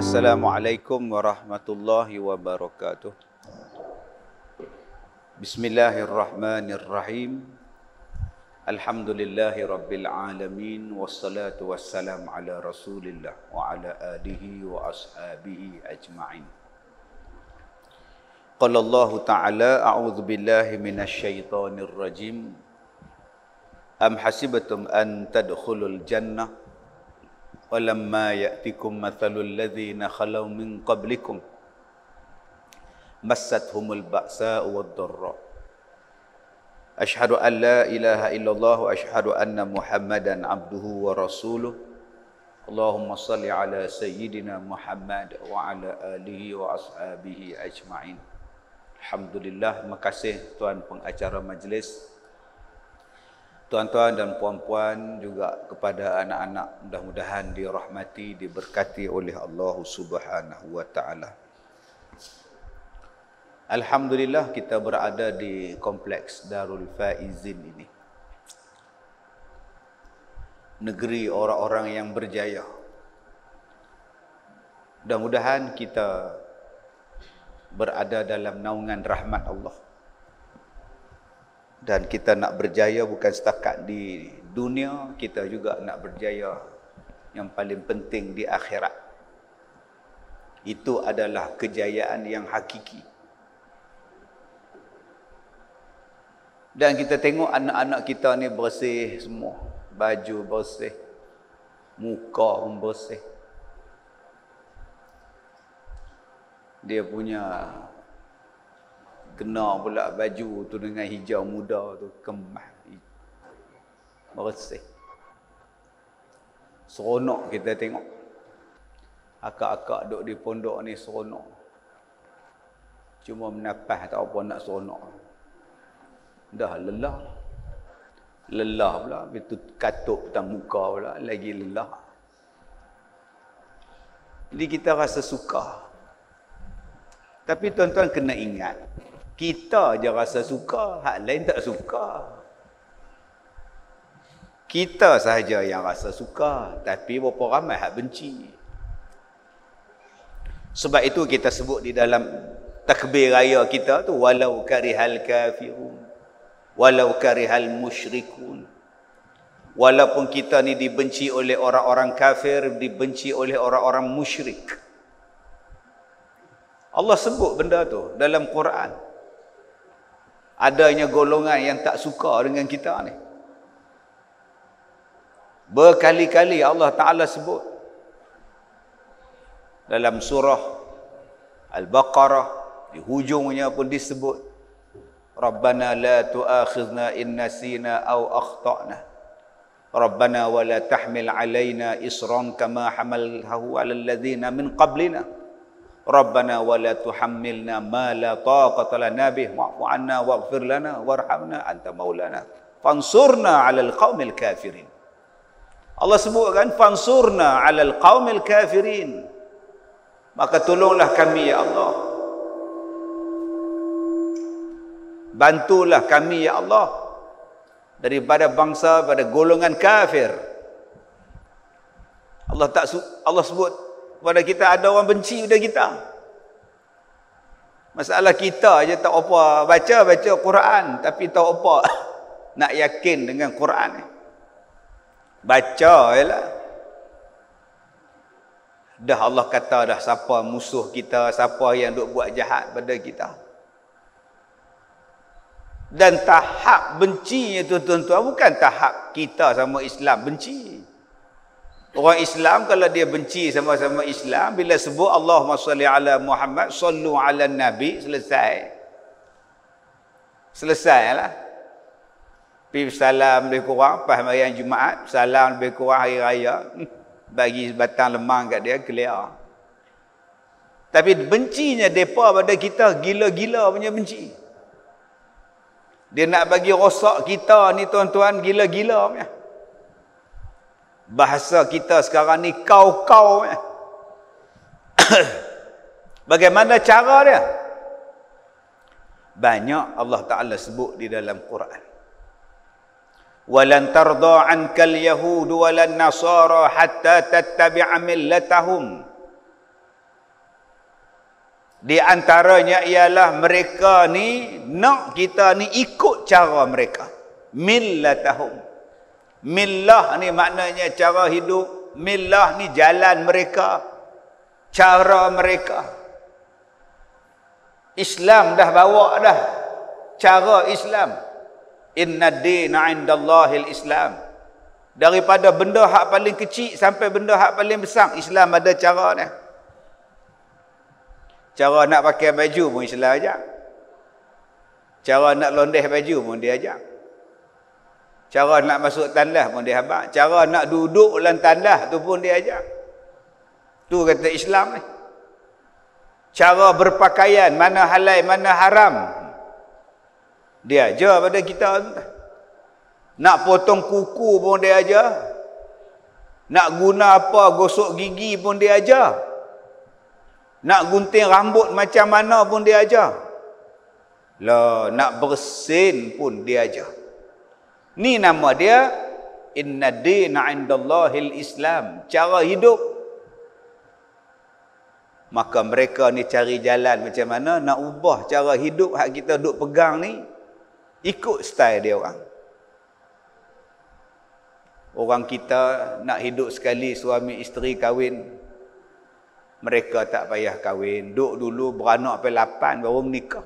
Assalamualaikum warahmatullahi wabarakatuh. Bismillahirrahmanirrahim. Alhamdulillahi rabbil alamin. Wassalatu wassalamu ala rasulillah wa ala alihi wa ashabihi ajma'in. Qala Allah ta'ala, a'udzu billahi minasy syaithanir rajim. Am hasibatum an tadkhulul jannah walamma ya'tikum mathalul ladzina khalaw min qablikum massathumul ba'sa'u wad-dharra. Asyhadu an la ilaha illallah wa asyhadu anna Muhammadan abduhu wa rasuluh. Allahumma salli ala sayyidina Muhammad wa ala alihi wa ashabihi ajma'in. Alhamdulillah, terima kasih tuan pengacara majlis, tuan-tuan dan puan-puan, juga kepada anak-anak, mudah-mudahan dirahmati, diberkati oleh Allah Subhanahu wa taala. Alhamdulillah, kita berada di kompleks Darul Faizin ini, negeri orang-orang yang berjaya. Mudah-mudahan kita berada dalam naungan rahmat Allah. Dan kita nak berjaya bukan setakat di dunia, kita juga nak berjaya yang paling penting di akhirat. Itu adalah kejayaan yang hakiki. Dan kita tengok anak-anak kita ni bersih semua. Baju bersih, muka pun bersih. Dia punya kena pula baju tu dengan hijau muda tu, kemas, bersih. Seronok kita tengok. Akak-akak duduk di pondok ni seronok. Cuma menapas tak apa nak seronok. Dah lelah. Lelah pula. Itu katuk atas muka pula. Lagi lelah. Jadi kita rasa suka. Tapi tuan-tuan kena ingat, kita je rasa suka, hak lain tak suka. Kita sahaja yang rasa suka, tapi berapa ramai hak benci. Sebab itu kita sebut di dalam takbir raya kita tu, walau karihal kafirun, walau karihal musyrikun. Walaupun kita ni dibenci oleh orang-orang kafir, dibenci oleh orang-orang musyrik. Allah sebut benda tu dalam Quran. Adanya golongan yang tak suka dengan kita ni. Berkali-kali Allah Ta'ala sebut. Dalam surah Al-Baqarah, di hujungnya pun disebut, Rabbana la tu'akhidna in nasina aw akhta'na. Rabbana wa la tahmil alaina isran kama hamaltahu ala alladhina min qablina. Rabbana wa la tuhammilna ma la taqata lana bih wa'fu 'anna waghfir lana warhamna anta maulana fansurna 'alal qaumil kafirin. Allah sebutkan fansurna 'alal qaumil kafirin. Maka tolonglah kami ya Allah. Bantulah kami ya Allah daripada bangsa, pada golongan kafir. Allah sebut pada kita ada orang benci pada kita. Masalah kita je tak apa baca Quran, tapi tak apa nak yakin dengan Quran ni. Baca jelah. Dah Allah kata dah siapa musuh kita, siapa yang duk buat jahat pada kita. Dan tahap bencinya tu tuan-tuan bukan tahap kita sama Islam benci. Orang Islam kalau dia benci sama-sama Islam, bila sebut Allahumma salli ala Muhammad, sallu ala Nabi, selesai. Selesailah. Pergi salam lebih kurang pas sembahyang Jumaat, salam lebih kurang hari raya, bagi batang lemang kat dia, clear. Tapi bencinya depa pada kita gila-gila punya benci. Dia nak bagi rosak kita ni tuan-tuan gila-gila punya. Bahasa kita sekarang ni kau-kau. Bagaimana cara dia? Banyak Allah Ta'ala sebut di dalam Quran. Walan tarda ankal yahud walan nasara hatta tattabi'a millatahum. Di antaranya ialah mereka ni nak kita ni ikut cara mereka. Millatahum. Millah ni maknanya cara hidup. Millah ni jalan mereka. Cara mereka. Islam dah bawa dah. Cara Islam. Inna dina indallahil Islam. Daripada benda hak paling kecil sampai benda hak paling besar, Islam ada cara dia. Cara nak pakai baju pun Islam ajak. Cara nak londeh baju pun dia ajak. Cara nak masuk tandas pun dia abang. Cara nak duduk dalam tandas tu pun dia ajak. Tu kata Islam ni. Cara berpakaian, mana halal, mana haram. Dia ajar pada kita. Nak potong kuku pun dia ajar. Nak guna apa, gosok gigi pun dia ajar. Nak gunting rambut macam mana pun dia ajar. Lah, nak bersin pun dia ajar. Ni nama dia inna dina indallahil Islam. Cara hidup. Maka mereka ni cari jalan macam mana nak ubah cara hidup hak kita duk pegang ni. Ikut style dia orang. Orang kita nak hidup sekali suami isteri kahwin. Mereka tak payah kahwin. Duk dulu beranak sampai 8 baru menikah.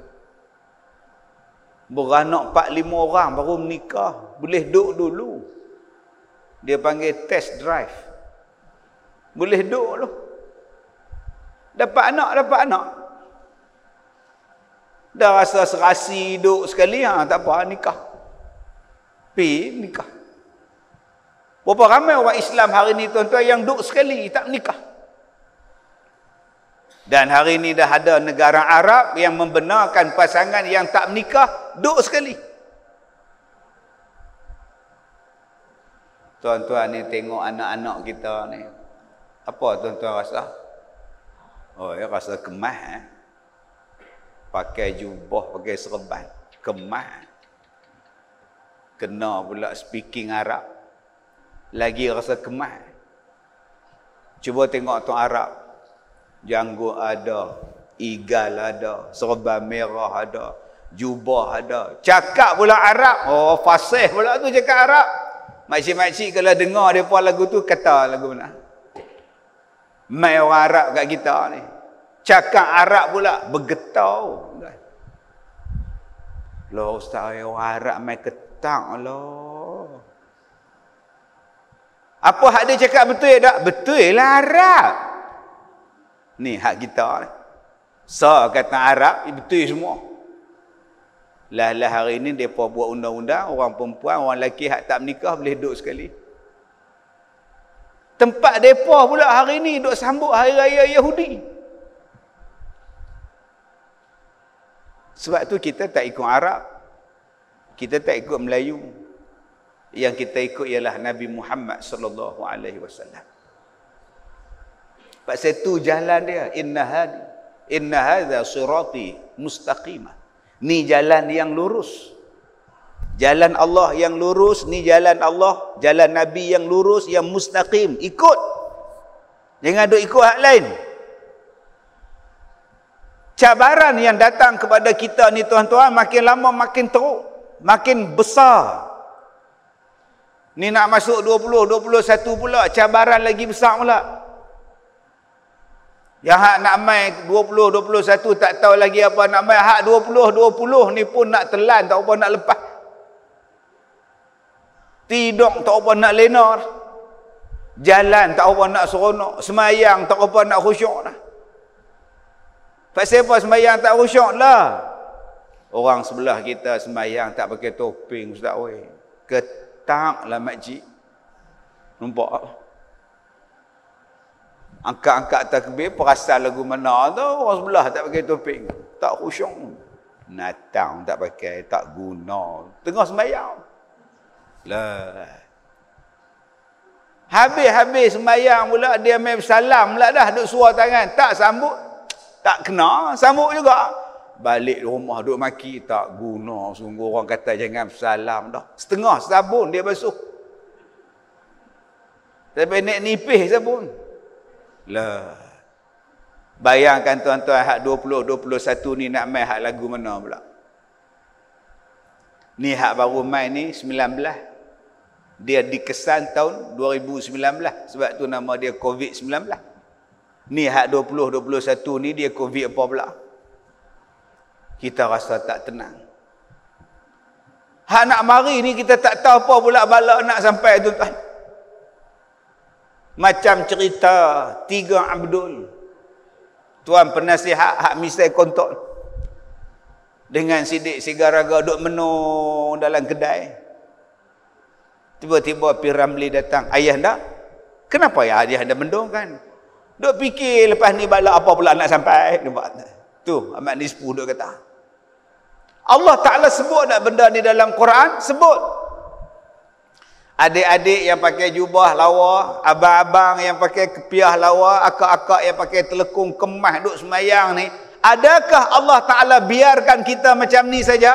Beranak 4-5 orang baru menikah. Boleh duk dulu. Dia panggil test drive. Boleh duk dulu. Dapat anak. Dah rasa serasi duk sekali, tak apa, nikah. Nikah. Berapa ramai orang Islam hari ni tuan-tuan yang duk sekali, tak menikah. Dan hari ini dah ada negara Arab yang membenarkan pasangan yang tak menikah, duk sekali. Tuan-tuan ni tengok anak-anak kita ni. Apa tuan-tuan rasa? Oh, ya rasa kemas. Pakai jubah, pakai serban. Kemas. Kena pula speaking Arab. Lagi rasa kemas. Cuba tengok tuan Arab. Janggut ada, igal ada, serban merah ada, jubah ada. Cakap pula Arab. Oh, fasih pula tu cakap Arab. Makcik-makcik kalau dengar depa lagu tu, kata lagu mana? Mai orang Arab kat kita ni. Cakap Arab pula, bergetar. Lah ustaz, orang Arab mai ketak lah. Apa hak dia cakap betul tak? Betul lah Arab. Ni hak kita ni. Kata Arab, betul semua. Lah hari ni mereka buat undang-undang, orang perempuan, orang lelaki hak tak menikah boleh duduk sekali. Tempat mereka pula hari ni duduk sambut Hari Raya Yahudi. Sebab tu kita tak ikut Arab. Kita tak ikut Melayu. Yang kita ikut ialah Nabi Muhammad sallallahu alaihi wasallam. Pasal tu jalan dia, inna hadza sirati mustaqimah. Ni jalan yang lurus. Jalan Allah yang lurus, ni jalan Allah, jalan Nabi yang lurus, yang mustaqim. Ikut. Jangan duk ikut hak lain. Cabaran yang datang kepada kita ni tuan-tuan makin lama makin teruk, makin besar. Ni nak masuk 2021 pula, cabaran lagi besar pula. Yang hak nak mai 2021 tak tahu lagi apa nak mai. Hak 2020 ni pun nak telan, tak apa nak lepas. Tidur tak apa nak lena. Jalan tak apa nak seronok. Semayang tak apa nak khusyuk dah. Pasal apa semayang tak khusyuk lah? Orang sebelah kita semayang tak pakai topeng ustaz weh. Ketak lah makcik. Nampak? Angkat-angkat takbir, perasan lagu mana tu, orang sebelah tak pakai topeng. Tak khusyuk. Natang tak pakai, tak guna. Tengah sembahyang. Lah. Habis sembahyang pula, dia main salam pula dah, duk suar tangan. Tak sambut. Tak kena, sambut juga. Balik rumah duk maki, tak guna. Sungguh orang kata jangan salam dah. Setengah sabun dia basuh. Sampai naik nipis sabun. Lah. Bayangkan tuan-tuan, hak 20, 21 ni nak main hak lagu mana pula? Ni hak baru main ni 19. Dia dikesan tahun 2019. Sebab tu nama dia COVID-19. Ni hak 20, 21 ni dia COVID apa pula? Kita rasa tak tenang. Hak nak mari ni kita tak tahu apa pula bala nak sampai tuan-tuan. Macam cerita 3 Abdul. Tuan penasihat hak misai kontok dengan sidik sigaraga duk menung dalam kedai. Tiba-tiba Pi Ramli datang. Ayah dah? Kenapa ya ayah dah mendung kan? Duk fikir lepas ni bala apa pula nak sampai. Tu Ahmad Nispu duk kata. Allah Ta'ala sebut tak benda ni dalam Quran? Sebut. Adik-adik yang pakai jubah lawa, abang-abang yang pakai kepiah lawa, akak-akak yang pakai telekung kemas duk semayang ni, adakah Allah Ta'ala biarkan kita macam ni saja?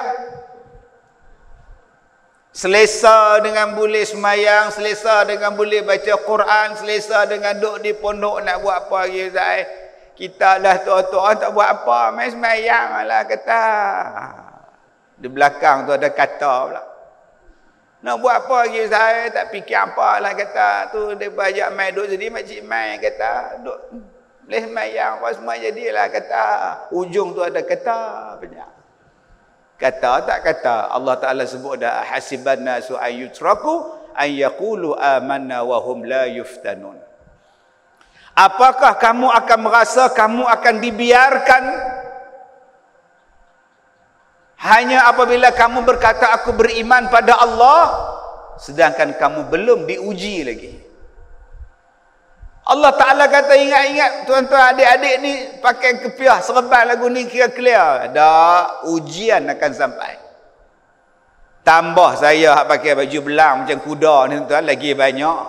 Selesa dengan boleh semayang, selesa dengan boleh baca Quran, selesa dengan duk di pondok nak buat apa lagi Ustaz? Kita dah tua-tua tak buat apa, main semayang lah kata. Di belakang tu ada kata pula. Nak buat apa lagi saya tak fikir apa lah kata. Tu dia bajak main duduk jadi makcik main kata. Duduk boleh semayang apa semua jadilah kata. Ujung tu ada kata banyak. Kata tak kata. Allah Ta'ala sebut dah. Hasiban nasu an yutraku an yaqulu amanna wa hum la yuftanun. Apakah kamu akan merasa kamu akan dibiarkan hanya apabila kamu berkata aku beriman pada Allah sedangkan kamu belum diuji lagi? Allah Ta'ala kata ingat-ingat tuan-tuan adik-adik ni pakai kepiah serban lagu ni kira clear. Dah ujian akan sampai. Tambah saya pakai baju belang macam kuda ni tuan-tuan lagi banyak.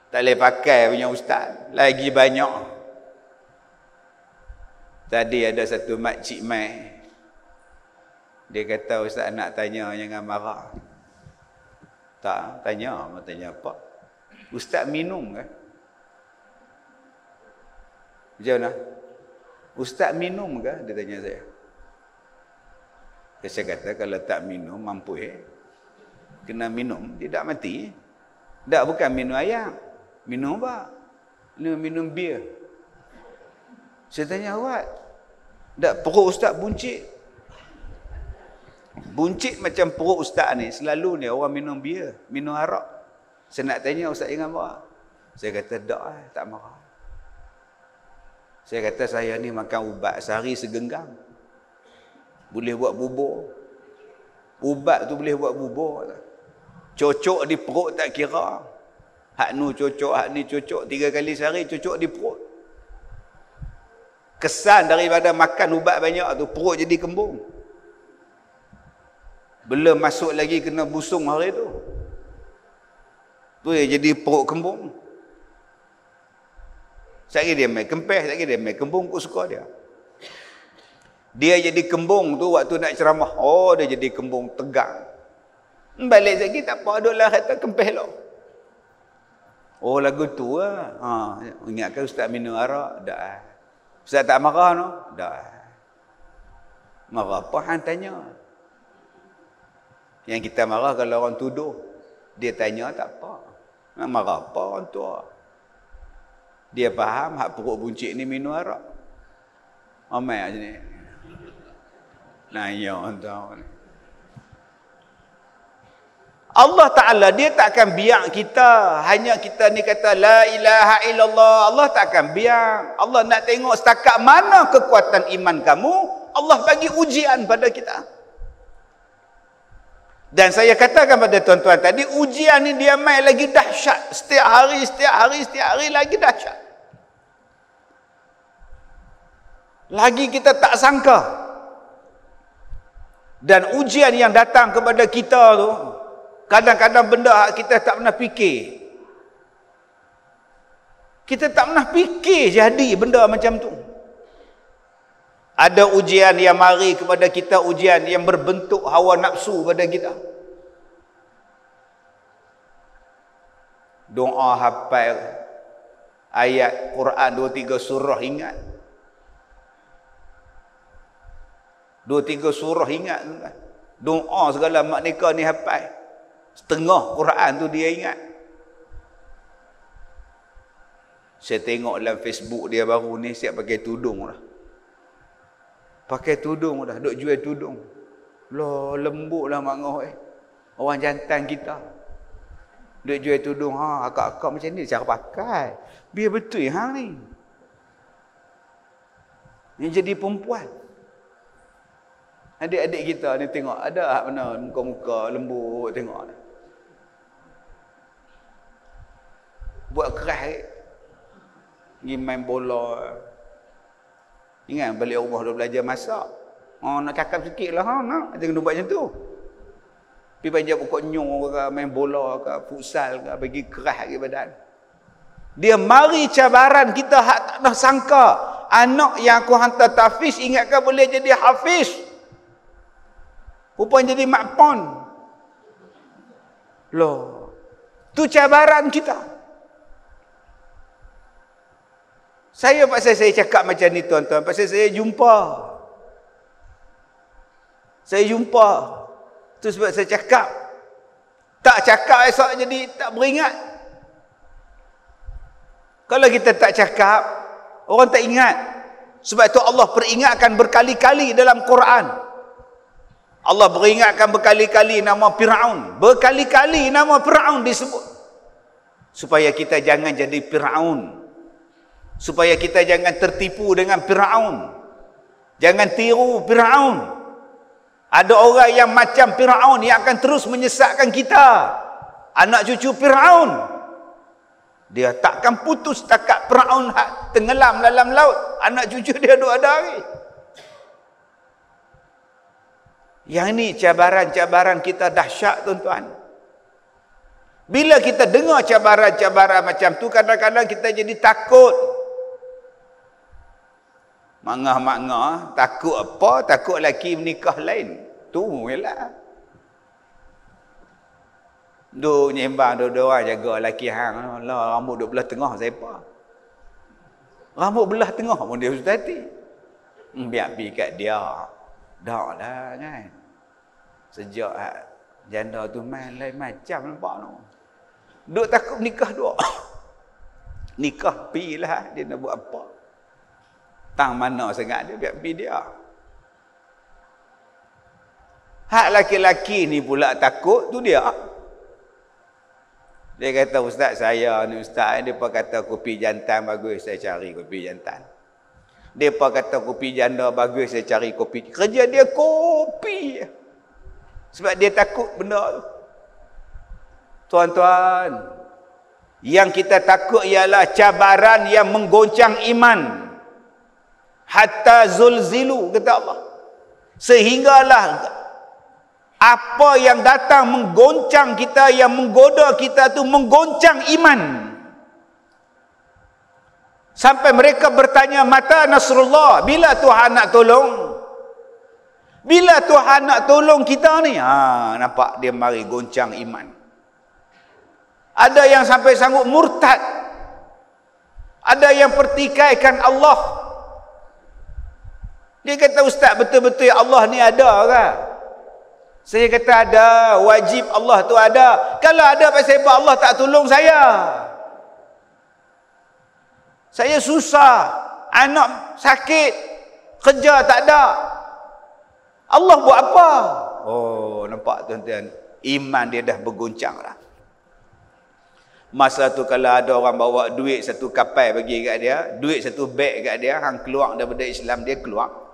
Tak boleh pakai punya ustaz. Lagi banyak. Tadi ada satu makcik mai. Dia kata ustaz nak tanya jangan marah. Tak tanya, mau tanya apa? Ustaz minum ke? Macam mana? Ustaz minum ke? Dia tanya saya. Saya kata kalau tak minum mampu kena minum dia tak mati. Tak bukan minum ayam. Minum apa? Minum bir. Saya tanya awak. Tak perut ustaz buncit. Buncit macam perut ustaz ni. Selalu ni orang minum bir, minum arak. Saya nak tanya ustaz jangan marah. Saya kata tak marah. Saya kata saya ni makan ubat sehari segenggam. Boleh buat bubur. Ubat tu boleh buat bubur. Cocok di perut tak kira. Hak nu cocok, hak ni cocok. 3 kali sehari cocok di perut. Kesan daripada makan ubat banyak tu perut jadi kembung. Belum masuk lagi kena busung hari tu. Tu yang jadi perut kembung. Sekali dia main kempeh, sekali dia main kembung, aku suka dia. Dia jadi kembung tu waktu nak ceramah. Oh, dia jadi kembung tegang. Balik lagi tak apa, duduklah kata kempeh lo. Oh, lagu tu lah. Ingatkan ustaz minum arak? Dah. Ustaz tak marah no? Dah. Marah apa hang tanya? Yang kita marah kalau orang tuduh. Dia tanya tak apa. Marah apa orang tua? Dia faham hak perut buncit ni minum arak. Amai macam ni. Nanya orang tahu ni. Allah Ta'ala dia tak akan biar kita. Hanya kita ni kata la ilaha illallah. Allah tak akan biar. Allah nak tengok setakat mana kekuatan iman kamu. Allah bagi ujian pada kita. Dan saya katakan pada tuan-tuan tadi, ujian ni dia main lagi dahsyat. Setiap hari lagi dahsyat. Lagi kita tak sangka. Dan ujian yang datang kepada kita tu, kadang-kadang benda kita tak pernah fikir. Kita tak pernah fikir jadi benda macam tu. Ada ujian yang mari kepada kita, ujian yang berbentuk hawa nafsu pada kita. Doa hafal ayat Quran 2-3 surah ingat. 2-3 surah ingat. Doa segala mak nikah ni hafal. Setengah Quran tu dia ingat. Saya tengok dalam Facebook dia baru ni siap pakai tudung dah. Pakai tudung dah, duk jual tudung. Lah lembut lah mak ngah orang jantan kita. Duk jual tudung, akak-akak macam ni cara pakai. Biar betul hang ni. Yang jadi perempuan. Adik-adik kita ni tengok ada mana muka-muka lembut tengok ni. Buat keras pergi main bola. Ingat balik rumah dah belajar masak. Nak cakap sikit lah. Nak kena buat macam tu. Pergi banyak pokok nyong ke, main bola ke, futsal ke, bagi keras ke badan. Dia mari cabaran kita hak tak nak sangka. Anak yang aku hantar tahfiz ingatkan boleh jadi hafiz. Rupanya jadi makpon. Loh. Tu cabaran kita. Pasal saya cakap macam ni tuan-tuan, pasal saya jumpa. Tu sebab saya cakap. Tak cakap esok jadi tak beringat. Kalau kita tak cakap, orang tak ingat. Sebab itu Allah peringatkan berkali-kali dalam Quran. Allah peringatkan berkali-kali nama Fir'aun. Berkali-kali nama Fir'aun disebut. Supaya kita jangan jadi Fir'aun. Supaya kita jangan tertipu dengan Fir'aun. Jangan tiru Fir'aun. Ada orang yang macam Fir'aun yang akan terus menyesatkan kita. Anak cucu Fir'aun. Dia takkan putus takat Fir'aun tenggelam dalam laut. Anak cucu dia duk ada lagi. Yang ni cabaran-cabaran kita dahsyat tuan-tuan. Bila kita dengar cabaran-cabaran macam tu, kadang-kadang kita jadi takut. Mangah-mangah, takut apa? Takut lelaki menikah lain. Tu jelah. Duk nyembang dua-dua orang jaga lelaki hang. Lah rambut duk belah tengah siapa? Rambut belah tengah pun dia sudah hati. Biar pergi kat dia. Dak lah kan. Sejak janda tu main lain macam nampak tu. Duk takut nikah dua. Nikah pilah dia nak buat apa? Tang mana sangat dia biar pergi dia. Hak laki-laki ni pula takut tu dia. Dia kata ustaz saya ni ustaz, dia pun kata kopi jantan bagus, saya cari kopi jantan. Dia pun kata kopi janda bagus, saya cari kopi. Kerja dia kopi. Sebab dia takut benda tu. Tuan-tuan, yang kita takut ialah cabaran yang menggoncang iman. Hatta zulzilu, kata Allah. Sehinggalah apa yang datang menggoncang kita, yang menggoda kita tu menggoncang iman. Sampai mereka bertanya, mata Nasrullah, bila Tuhan nak tolong? Bila Tuhan nak tolong kita ni? Nampak dia mari goncang iman. Ada yang sampai sanggup murtad. Ada yang pertikaikan Allah. Dia kata, ustaz betul-betul Allah ni ada ke? Saya kata ada, wajib Allah tu ada. Kalau ada pasal apa Allah tak tolong saya? Saya susah, anak sakit, kerja tak ada. Allah buat apa? Oh, nampak tuan-tuan, iman dia dah bergoncang lah. Masa tu kalau ada orang bawa duit satu kapal bagi kat dia, duit satu beg kat dia, hang keluar daripada Islam, dia keluar.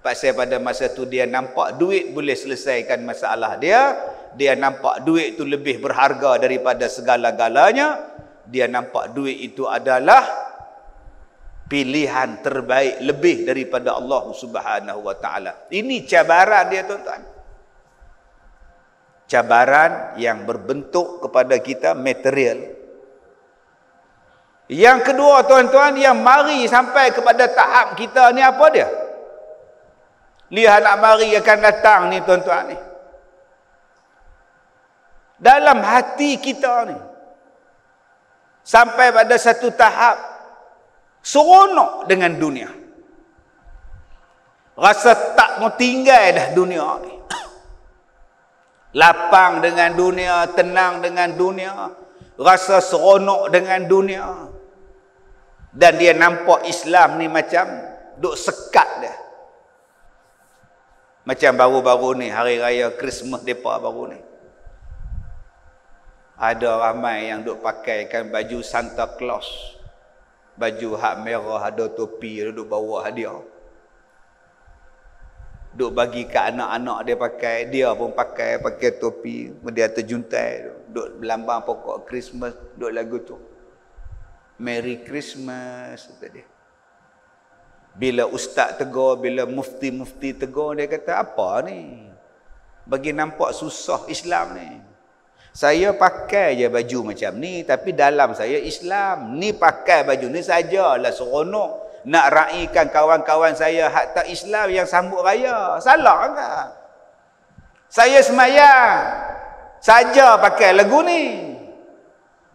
Pasal pada masa tu dia nampak duit boleh selesaikan masalah dia. Dia nampak duit itu lebih berharga daripada segala-galanya. Dia nampak duit itu adalah pilihan terbaik lebih daripada Allah Subhanahu wa taala. Ini cabaran dia tuan-tuan. Cabaran yang berbentuk kepada kita material. Yang kedua tuan-tuan, yang mari sampai kepada tahap kita ni apa dia? Lihat nak mari akan datang ni tuan-tuan ni. Dalam hati kita ni. Sampai pada satu tahap Seronok dengan dunia. Rasa tak mau tinggal dah dunia ni. Lapang dengan dunia, tenang dengan dunia, rasa seronok dengan dunia. Dan dia nampak Islam ni macam duk sekat dia. Macam baru-baru ni, hari raya Christmas depa baru ni. Ada ramai yang duk pakaikan baju Santa Claus. Baju hak merah, ada topi, duk bawa hadiah. Duk bagi ke anak-anak dia pakai, dia pun pakai topi, dia terjuntai, duk lambang pokok Christmas, duk lagu tu. Merry Christmas tadi. Bila ustaz tegur, bila mufti tegur, dia kata, apa ni? Bagi nampak susah Islam ni. Saya pakai je baju macam ni, tapi dalam saya Islam. Ni pakai baju ni sajalah seronok. Nak raikan kawan-kawan saya hak tak Islam yang sambut raya. Salah tak? Saya semayang saja pakai lagu ni.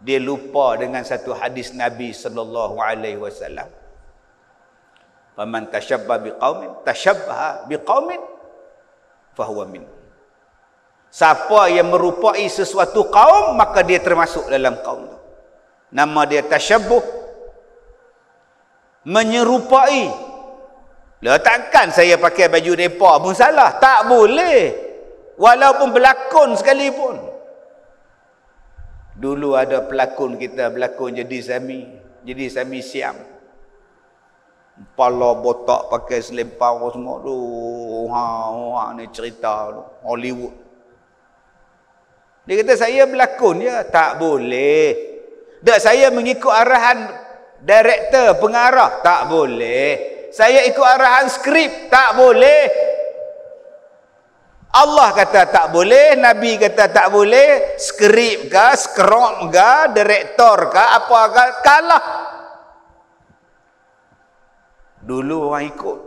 Dia lupa dengan satu hadis Nabi sallallahu alaihi wasallam. Faman tashabbaha biqaumin fahuwa min. Siapa yang merupai sesuatu kaum, maka dia termasuk dalam kaum tu. Nama dia tasyabbuh, menyerupai. Lah takkan saya pakai baju depa pun salah? Tak boleh. Walaupun berlakon sekalipun. Dulu ada pelakon kita berlakon jadi Sami Siam. Kepala botak pakai selempang semua tu. Ni cerita tu. Hollywood. Dia kata saya berlakon je. Tak boleh. Tak, saya mengikut arahan director, pengarah. Tak boleh. Saya ikut arahan skrip. Tak boleh. Allah kata tak boleh. Nabi kata tak boleh. Skrip ke, skrom ke, director ke, apa ke, kalah. Dulu orang ikut.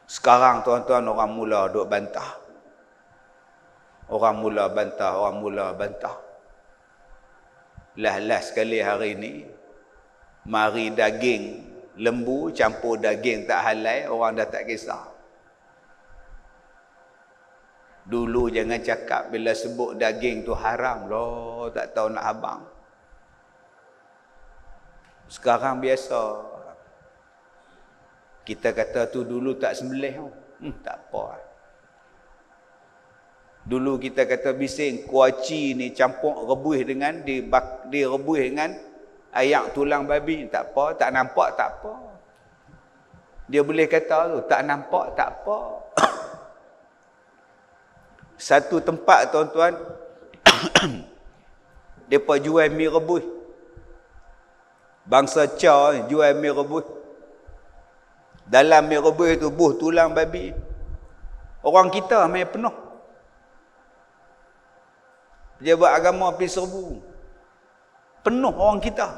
Sekarang tuan-tuan orang mula duk bantah. Orang mula bantah. Last sekali hari ni, mari daging lembu campur daging tak halal, orang dah tak kisah. Dulu jangan cakap bila sebut daging tu haram, loh, tak tahu nak abang. Sekarang biasa. Kita kata tu dulu tak sembelih. Tak apa. Dulu kita kata bising kuaci ni campur rebus dengan direbus dengan ayak tulang babi. Tak apa, tak nampak tak apa. Dia boleh kata tu, tak nampak tak apa. Satu tempat tuan-tuan, depa jual mi rebus. Bangsa Cha jual mi rebus. Dalam mi rebus tu buh tulang babi. Orang kita main penuh. Pejabat agama pergi serbu. Penuh orang kita.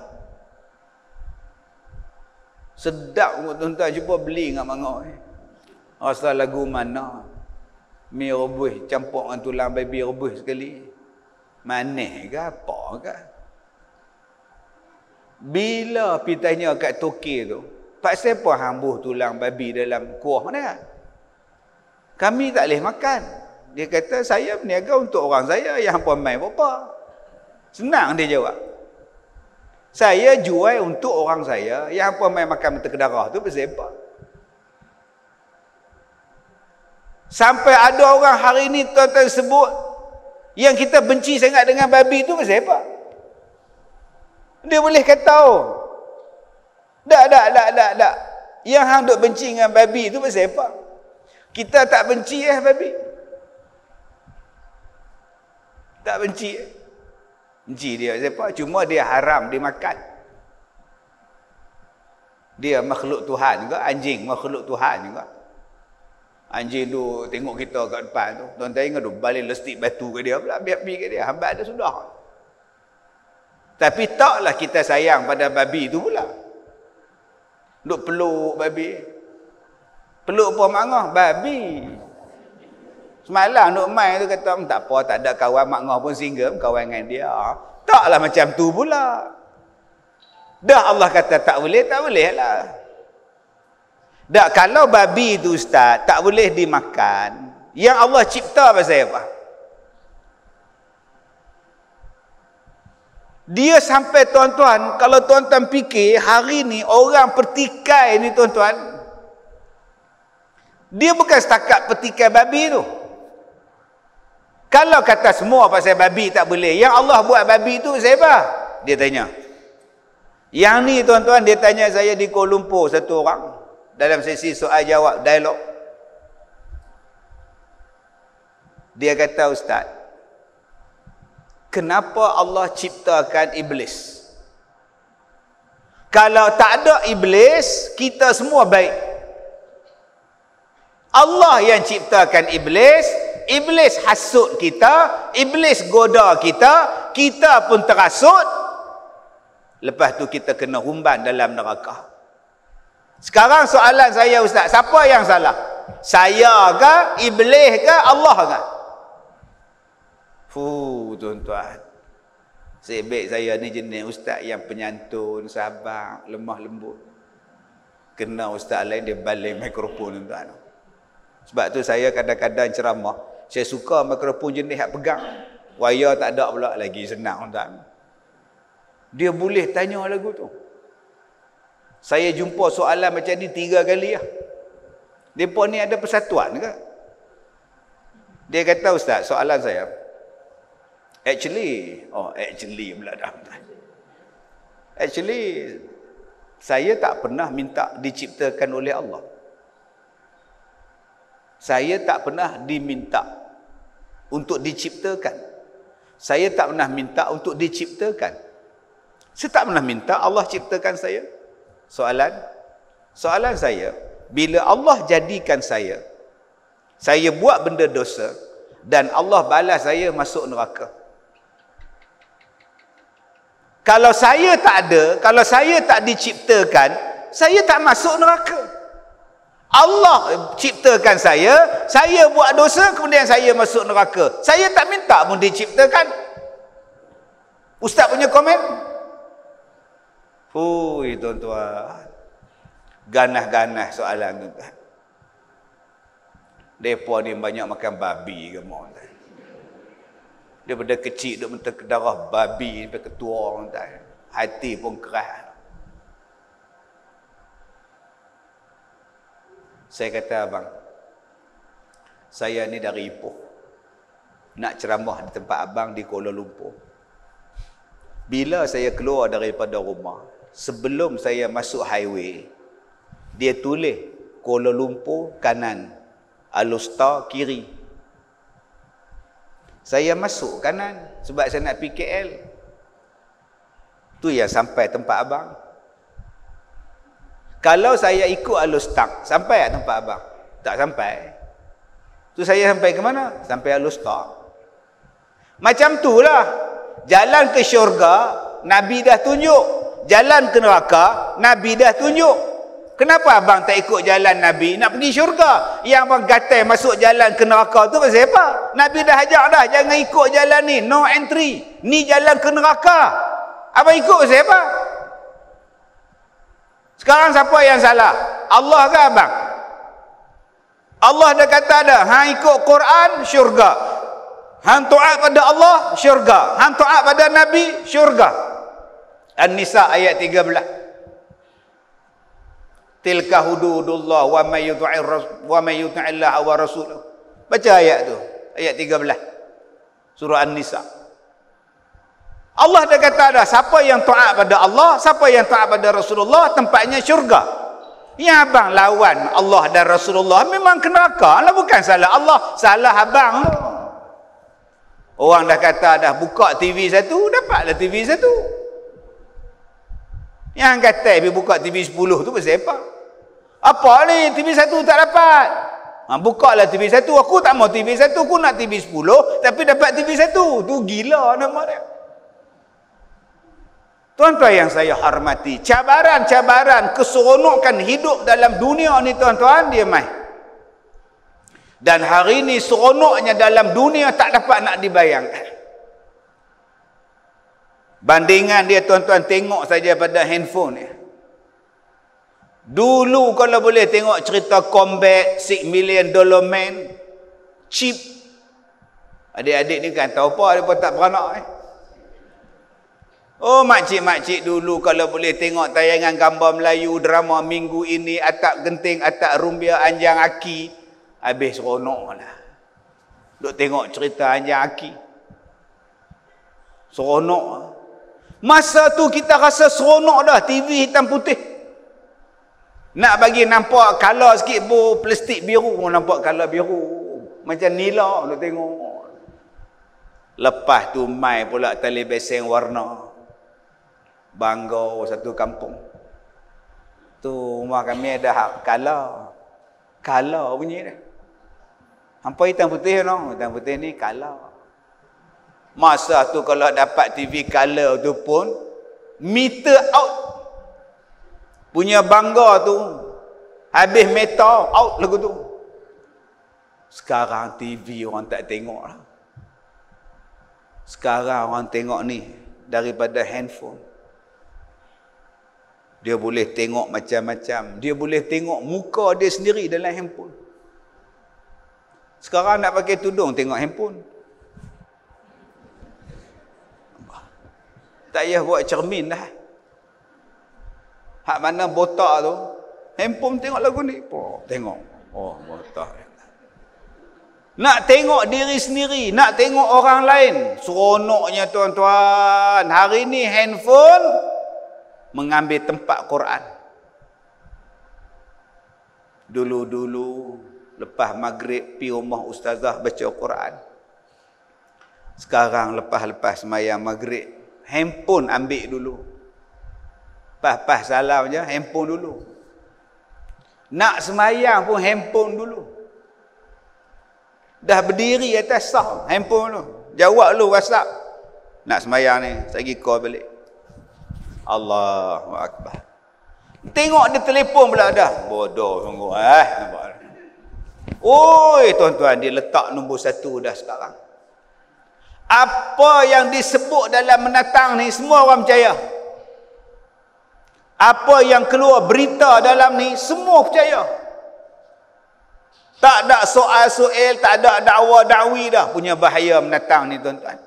Sedap tuan-tuan, cuba beli dengan mangga. Asal lagu mana? Mi rebus campur dengan tulang babi rebus sekali. Manis ke apa ke? Bila pergi tanya kat toke tu, pak siapa hang buh tulang babi dalam kuah mana? Kami tak boleh makan. Dia kata, saya berniaga untuk orang saya, yang hampa main apa? Senang dia jawab. Saya jual untuk orang saya, yang hampa main makan mata kedarah tu pasal apa? Sampai ada orang hari ni tuan-tuan sebut, yang kita benci sangat dengan babi tu pasal apa? Dia boleh kata, oh, tak. Yang hang duk benci dengan babi tu pasal apa? Kita tak benci babi. Tak benci. Benci dia siapa? Cuma dia haram dimakan. Dia makhluk Tuhan juga. Anjing makhluk Tuhan juga. Anjing tu tengok kita kat depan tu. Tuan-tuan ingat tu balik lestik batu ke dia pula. Biar pergi ke dia. Hambat dia sudah. Tapi taklah kita sayang pada babi tu pula. Duk peluk babi. Peluk apa makngah? Babi. Semalam Nuk Mai tu kata, tak apa, tak ada kawan mak ngah pun singgah, kawan dengan dia. Taklah macam tu pula. Dah Allah kata tak boleh, tak boleh lah. Dah, kalau babi tu ustaz tak boleh dimakan, yang Allah cipta pasal apa? Dia sampai tuan-tuan, kalau tuan-tuan fikir hari ni orang petikai ni tuan-tuan, dia bukan setakat petikai babi tu. Kalau kata semua pasal babi tak boleh, yang Allah buat babi tu siapa? Dia tanya. Yang ni tuan-tuan, dia tanya saya di Kuala Lumpur satu orang dalam sesi soal jawab dialog. Dia kata, ustaz, kenapa Allah ciptakan iblis? Kalau tak ada iblis, kita semua baik. Allah yang ciptakan iblis, iblis hasut kita, iblis goda kita, kita pun terasut. Lepas tu kita kena humban dalam neraka. Sekarang soalan saya, ustaz, siapa yang salah? Saya ke, iblis ke, Allah ke? Tuan-tuan, sebab saya ni jenis ustaz yang penyantun, sabar, lemah lembut. Kena ustaz lain dia baling mikrofon, tuan-tuan. Sebab tu saya kadang-kadang ceramah, saya suka mikrofon jenis hak pegang. Wire tak ada pula lagi, senang, tuan-tuan. Dia boleh tanya lagu tu. Saya jumpa soalan macam ni 3 kali lah. Mereka ni ada persatuan ke? Dia kata, ustaz, soalan saya, actually pula dah. Actually, saya tak pernah minta diciptakan oleh Allah. Saya tak pernah diminta untuk diciptakan. Saya tak pernah minta untuk diciptakan. Saya tak pernah minta Allah ciptakan saya. Soalan saya, bila Allah jadikan saya buat benda dosa, dan Allah balas saya masuk neraka. Kalau saya tak ada, kalau saya tak diciptakan, saya tak masuk neraka. Allah ciptakan saya buat dosa, kemudian saya masuk neraka. Saya tak minta pun diciptakan. Ustaz punya komen? Tuan-tuan, ganas-ganas soalan tu. Mereka ni banyak makan babi ke mau? Daripada kecil duk mentah darah babi sampai ketua, tuan. Hati pun keras. Saya kata, abang, saya ni dari Ipoh, nak ceramah di tempat abang di Kuala Lumpur. Bila saya keluar daripada rumah, sebelum saya masuk highway, dia tulis Kuala Lumpur kanan, Alustar kiri. Saya masuk kanan sebab saya nak pergi KL. Tu yang sampai tempat abang. Kalau saya ikut Alustar, sampai tak tempat abang? Tak sampai. Tu saya sampai ke mana? Sampai Alustar. Macam tu lah. Jalan ke syurga, Nabi dah tunjuk. Jalan ke neraka, Nabi dah tunjuk. Kenapa abang tak ikut jalan Nabi? Nak pergi syurga. Yang abang gatai masuk jalan ke neraka tu pasal apa? Nabi dah ajak dah, jangan ikut jalan ni. No entry. Ni jalan ke neraka. Abang ikut pasal apa? Sekarang siapa yang salah? Allah ke abang? Allah dah kata dah, hang ikut Quran, syurga. Hang taat pada Allah, syurga. Hang taat pada Nabi, syurga. An-Nisa ayat 13. Tilka hududullah wa may yuti'illah wa rasulahu. Baca ayat tu, ayat 13. Surah An-Nisa. Allah dah kata dah, siapa yang taat pada Allah, siapa yang taat pada Rasulullah, tempatnya syurga. Yang abang lawan Allah dan Rasulullah memang ke neraka lah, bukan salah Allah, salah abang. Orang dah kata dah buka TV satu, dapatlah TV satu. Yang kata buka TV 10 tu pasal apa? Apa ni TV satu tak dapat? Buka lah TV satu. Aku tak mau TV satu, aku nak TV 10 tapi dapat TV satu. Tu gila nama dia. Tuan-tuan yang saya hormati, cabaran-cabaran keseronokan hidup dalam dunia ni tuan-tuan, dia mai. Dan hari ini seronoknya dalam dunia tak dapat nak dibayangkan. Bandingan dia tuan-tuan tengok saja pada handphone ni. Dulu kalau boleh tengok cerita Combat, $6 Million Man, cheap. Adik-adik ni kan tahu apa, dia pun tak beranak. Oh, makcik-makcik dulu kalau boleh tengok tayangan gambar Melayu, drama minggu ini, Atak Genting, Atak Rumbia, Anjang Aki, habis seronok lah. Duk tengok cerita Anjang Aki. Seronok lah. Masa tu kita rasa seronok dah, TV hitam putih. Nak bagi nampak color sikit, plastik biru, nampak color biru. Macam nila duk tengok. Lepas tu mai pula tali beseng warna. Bangga satu kampung. Tu rumah kami ada hak color. Color bunyi dia. Hampa hitam putih no, hitam putih ni color. Masa tu kalau dapat TV color tu pun meter out. Punya bangga tu habis meter out lagu tu. Sekarang TV orang tak tengok lah. Sekarang orang tengok ni daripada handphone. Dia boleh tengok macam-macam. Dia boleh tengok muka dia sendiri dalam handphone. Sekarang nak pakai tudung tengok handphone. Tak payah buat cermin dah. Hak mana botak tu, handphone tengok lagu ni. Oh, tengok. Oh, botak. Nak tengok diri sendiri, nak tengok orang lain. Seronoknya tuan-tuan. Hari ni handphone mengambil tempat Quran. Dulu-dulu lepas maghrib pi rumah ustazah baca Quran. Sekarang lepas sembahyang maghrib, handphone ambil dulu. Pas salam je, handphone dulu. Nak sembahyang pun handphone dulu. Dah berdiri atas sah, handphone dulu. Jawab dulu WhatsApp. Nak sembahyang ni, saya pergi call balik. Allahu Akbar. Tengok dia telefon pula dah. Bodoh sungguh. Oi, tuan-tuan, dia letak nombor 1 dah sekarang. Apa yang disebut dalam menatang ni, semua orang percaya. Apa yang keluar berita dalam ni, semua percaya. Tak ada soal-soal, tak ada dakwa-dakwi dah. Punya bahaya menatang ni, tuan-tuan.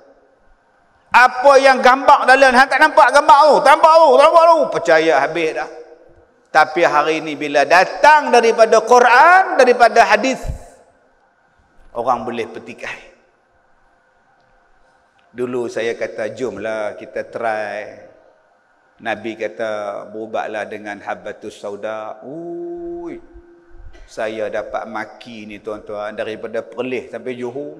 Apa yang gambar dalam, tak nampak gambar tu, tak nampak tu, percaya habis dah. Tapi hari ini bila datang daripada Quran, daripada hadis, orang boleh petikai. Dulu saya kata, jomlah kita try. Nabi kata, berubatlah dengan habbatus sauda. Ui, saya dapat maki ni tuan-tuan, daripada Perlis sampai Johor.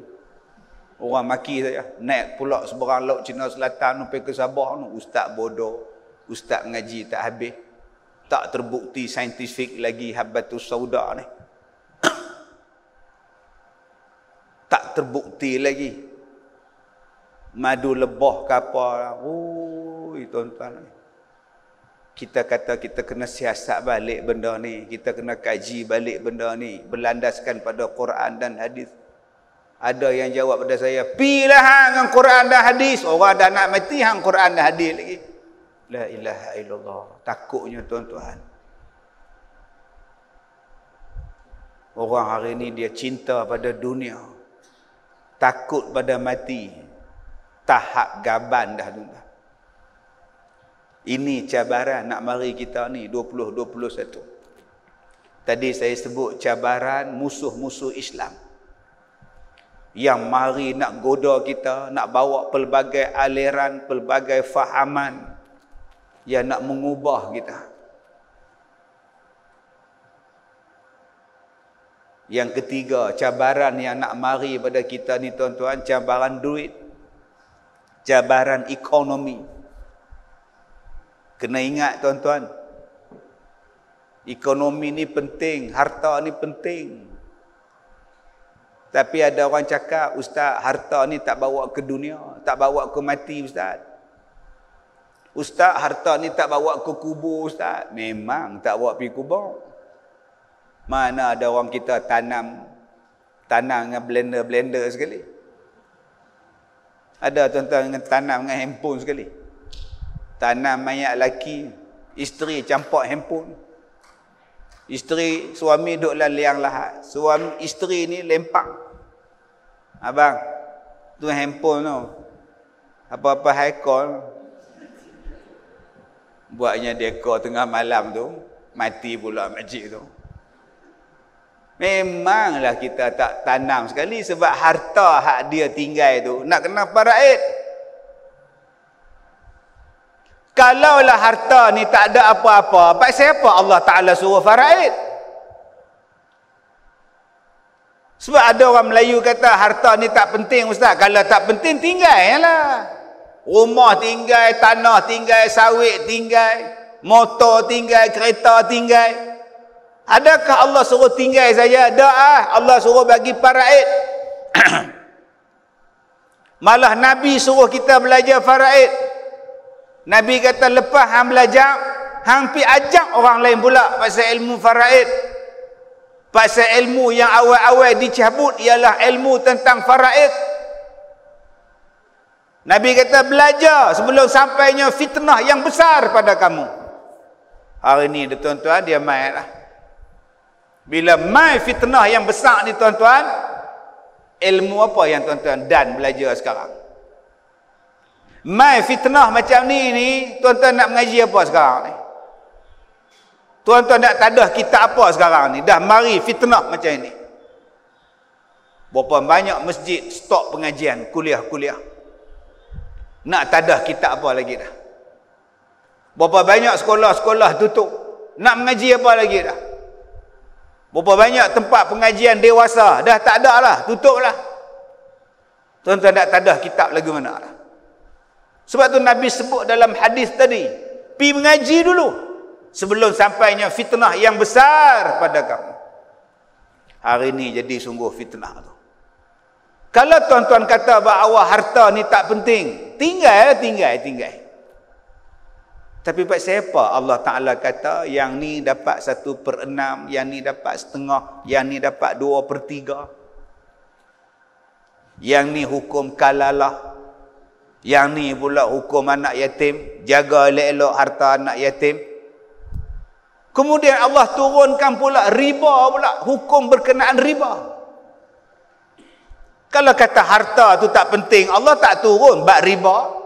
Orang maki saya. Naik pula seberang laut Cina Selatan sampai ke Sabah. Ustaz bodoh. Ustaz mengaji tak habis. Tak terbukti saintifik lagi habbatus sauda ni. Tak terbukti lagi. Madu lebah ke apa. Ui, tuan-tuan. Kita kata kita kena siasat balik benda ni. Kita kena kaji balik benda ni. Berlandaskan pada Quran dan hadis. Ada yang jawab pada saya, pilah hang dengan Quran dan hadis. Orang dah nak mati hang Quran dan hadis lagi. La ilaha illallah. Takutnya tuan-tuan. Orang hari ni dia cinta pada dunia. Takut pada mati. Tahap gaban dah tuan-tuan. Ini cabaran nak mari kita ni 2021. Tadi saya sebut cabaran musuh-musuh Islam. Yang mari nak goda kita, nak bawa pelbagai aliran, pelbagai fahaman yang nak mengubah kita. Yang ketiga, cabaran yang nak mari pada kita ni tuan-tuan, cabaran duit, cabaran ekonomi. Kena ingat tuan-tuan, ekonomi ni penting, harta ni penting. Tapi ada orang cakap, Ustaz, harta ni tak bawa ke dunia, tak bawa ke mati, Ustaz. Ustaz, harta ni tak bawa ke kubur, Ustaz. Memang tak bawa pergi kubur. Mana ada orang kita tanam dengan blender sekali. Ada tuan-tuan dengan tanam dengan handphone sekali. Tanam mayat laki, isteri campak handphone. Isteri, suami duduk dalam liang lahat. Isteri ni lempang. Abang, tu handphone tu. Apa-apa haikal. Buatnya dekor tengah malam tu, mati pula makcik tu. Memanglah kita tak tanam sekali sebab harta hak dia tinggal tu nak kena faraid. Kalaulah harta ni tak ada apa-apa, pasal apa Allah Ta'ala suruh faraid? Sebab ada orang Melayu kata harta ni tak penting ustaz. Kalau tak penting tinggal lah. Rumah tinggal, tanah tinggal, sawit tinggal, motor tinggal, kereta tinggal. Adakah Allah suruh tinggal saja? Tak, Allah suruh bagi faraid. Malah Nabi suruh kita belajar faraid. Nabi kata lepas hang belajar, hang pi ajak orang lain pula pasal ilmu faraid. Pasal ilmu yang awal-awal dicabut ialah ilmu tentang faraid. Nabi kata belajar sebelum sampainya fitnah yang besar pada kamu. Hari ni tuan-tuan dia main lah. Bila main fitnah yang besar ni tuan-tuan, ilmu apa yang tuan-tuan dan belajar sekarang? Main fitnah macam ni tuan-tuan nak mengaji apa sekarang ni? Tuan-tuan nak tadah kitab apa sekarang ni? Dah mari fitnah macam ni. Berapa banyak masjid stop pengajian, kuliah-kuliah. Nak tadah kitab apa lagi dah? Berapa banyak sekolah-sekolah tutup? Nak mengaji apa lagi dah? Berapa banyak tempat pengajian dewasa? Dah tak ada lah, tutup lah. Tuan-tuan nak tadah kitab lagi mana lah? Sebab tu Nabi sebut dalam hadis tadi, pi mengaji dulu sebelum sampainya fitnah yang besar pada kamu. Hari ni jadi sungguh fitnah tu. Kalau tuan-tuan kata bahawa harta ni tak penting, tinggal. Tapi pasal apa Allah Ta'ala kata yang ni dapat 1/6, yang ni dapat setengah, yang ni dapat 2/3, yang ni hukum kalalah, yang ni pula hukum anak yatim, jaga elok-elok harta anak yatim. Kemudian Allah turunkan pula riba pula, hukum berkenaan riba. Kalau kata harta tu tak penting, Allah tak turun bab riba.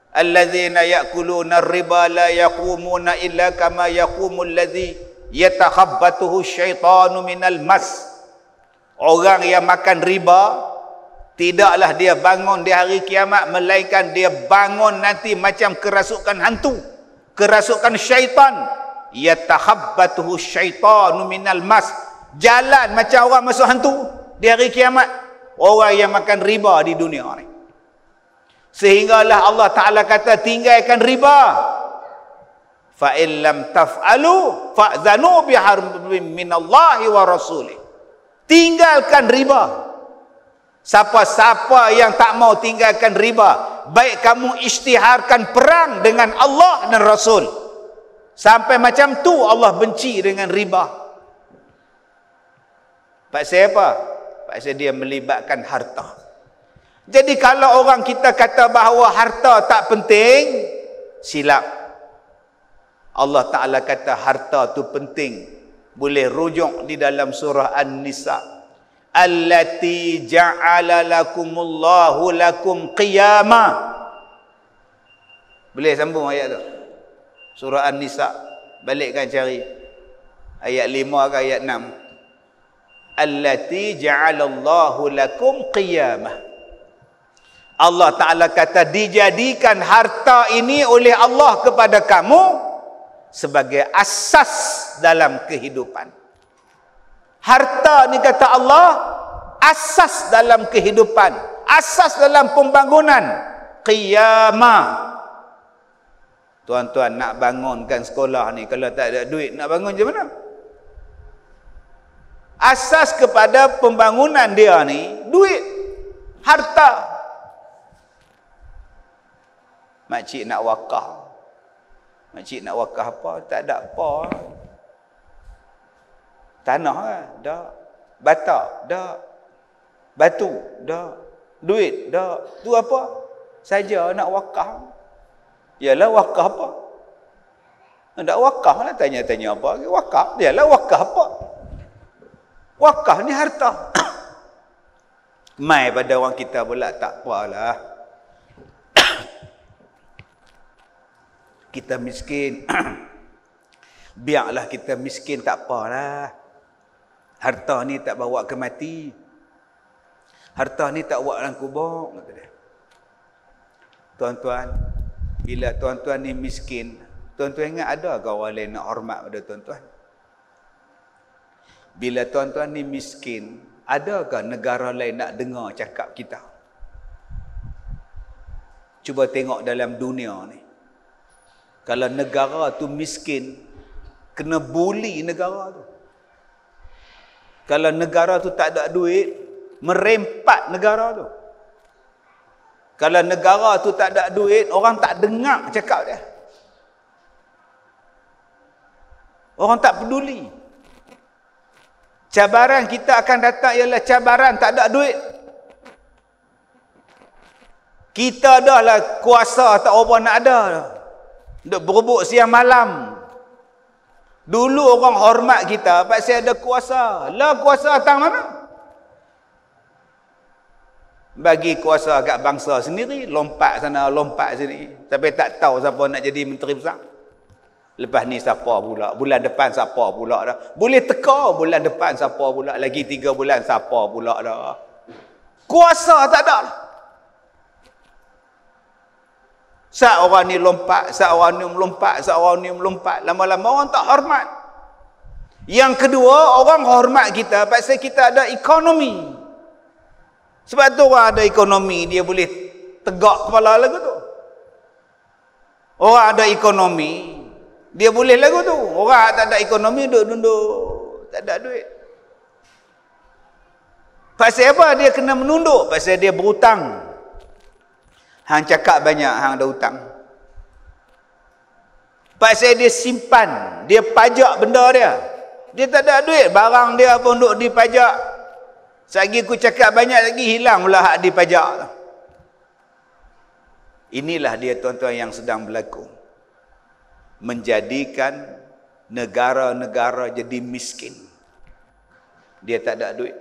Allazina ya'kuluna ar-riba la yaqumuna illa kama yaqumu allazi yatakhabbathu syaitanu minal mas. Orang yang makan riba tidaklah dia bangun di hari kiamat melainkan dia bangun nanti macam kerasukan hantu, kerasukan syaitan. Yatakhabbathu syaitanu minal mas. Jalan macam orang masuk hantu di hari kiamat. Orang yang makan riba di dunia ni. Sehinggalah Allah Ta'ala kata tinggalkan riba. Fa in lam taf'alu fa'zanu biharbin minallahi wa rasulih. Tinggalkan riba. Siapa-siapa yang tak mau tinggalkan riba, baik kamu isytiharkan perang dengan Allah dan Rasul. Sampai macam tu Allah benci dengan riba. Pasal apa? Pasal dia melibatkan harta. Jadi kalau orang kita kata bahawa harta tak penting, silap. Allah Ta'ala kata harta tu penting. Boleh rujuk di dalam surah An-Nisa. Allati ja'ala lakumullahu lakum qiyama. Boleh sambung ayat tu? Surah An-Nisa. Balikkan cari. Ayat 5 ke ayat 6. Allati ja'alallahu lakum qiyamah. Allah Ta'ala kata dijadikan harta ini oleh Allah kepada kamu sebagai asas dalam kehidupan. Harta ni kata Allah asas dalam kehidupan, asas dalam pembangunan. Qiyamah. Tuan-tuan nak bangunkan sekolah ni, kalau tak ada duit nak bangun macam mana? Asas kepada pembangunan dia ni duit, harta. Makcik nak wakaf. Makcik nak wakaf apa? Tak ada apa. Tanah kan? Dah. Batak? Dah. Batu? Dah. Duit? Dah. Tu apa? Saja nak wakaf. Yalah wakaf apa? Tak wakaf lah, tanya-tanya apa lagi. Wakaf, yalah wakaf apa? Wakaf ni harta. Mai pada orang kita pula, tak apalah. Kita miskin. Biarlah kita miskin, tak apalah. Harta ni tak bawa ke mati. Harta ni tak bawa dalam kubur. Tuan-tuan, bila tuan-tuan ni miskin, tuan-tuan ingat ada ke orang lain nak hormat pada tuan-tuan? Bila tuan-tuan ni miskin, adakah negara lain nak dengar cakap kita? Cuba tengok dalam dunia ni. Kalau negara tu miskin, kena bully negara tu. Kalau negara tu tak ada duit, merempat negara tu. Kalau negara tu tak ada duit, orang tak dengar cakap dia. Orang tak peduli. Cabaran kita akan datang ialah cabaran tak ada duit. Kita dah lah kuasa tak apa nak ada. Duk berebut siang malam. Dulu orang hormat kita pasal ada kuasa. Lah kuasa datang mana? Bagi kuasa kat bangsa sendiri, lompat sana, lompat sini. Tapi tak tahu siapa nak jadi menteri besar. Lepas ni siapa pula? Bulan depan siapa pula dah? Boleh teka bulan depan siapa pula? Lagi 3 bulan siapa pula dah? Kuasa tak ada. Saat orang ni lompat, saat orang ni melompat, saat orang ni melompat. Lama-lama orang tak hormat. Yang kedua, orang hormat kita pasal kita ada ekonomi. Sebab tu orang ada ekonomi, dia boleh tegak kepala lagu tu. Orang ada ekonomi, dia boleh lagu tu. Orang tak ada ekonomi, duduk-duduk, tak ada duit. Pasal apa dia kena menunduk? Pasal dia berhutang. Hang cakap banyak, hang ada hutang. Pasal dia simpan, dia pajak benda dia. Dia tak ada duit, barang dia pun duk dipajak. Selagi aku cakap banyak lagi, hilang pula hak dipajak. Inilah dia tuan-tuan yang sedang berlaku. Menjadikan negara-negara jadi miskin. Dia tak ada duit.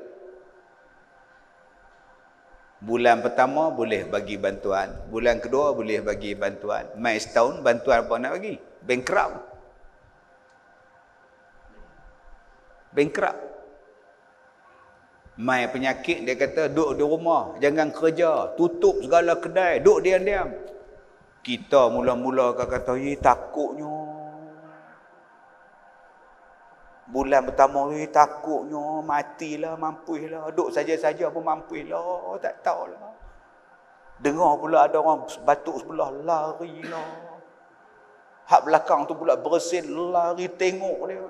Bulan pertama boleh bagi bantuan. Bulan kedua boleh bagi bantuan. Mai setahun bantuan apa nak bagi? Bankrupt. Bankrupt. Mai penyakit dia kata duduk di rumah. Jangan kerja. Tutup segala kedai. Duduk diam-diam. Kita mula-mula kata, takutnya. Bulan pertama ni takutnya, matilah, mampuilah. Duduk saja-saja pun mampuilah. Tak tahulah. Dengar pula ada orang batuk sebelah, larilah. Hak belakang tu pula bersin, lari tengok dia.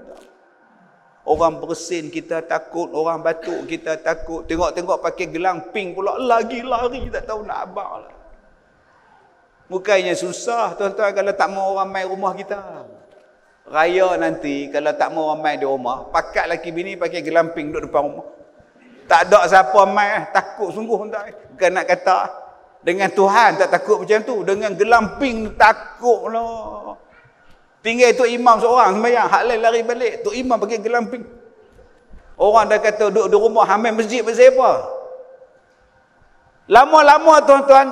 Orang bersin kita takut, orang batuk kita takut. Tengok-tengok pakai gelang pink pula, lagi lari, tak tahu nak abang lah. Bukannya susah, tuan-tuan, kalau tak mau orang main rumah kita. Raya nanti, kalau tak mau orang main di rumah, pakat laki bini pakai gelamping duduk depan rumah. Tak ada siapa main, takut sungguh. Bukan nak kata, dengan Tuhan tak takut macam tu. Dengan gelamping takut lah. Tinggal tu imam seorang sembahyang, hak lain lari balik. Tu imam pakai gelamping. Orang dah kata duduk di rumah, hamil masjid pasal apa? Lama-lama tuan-tuan,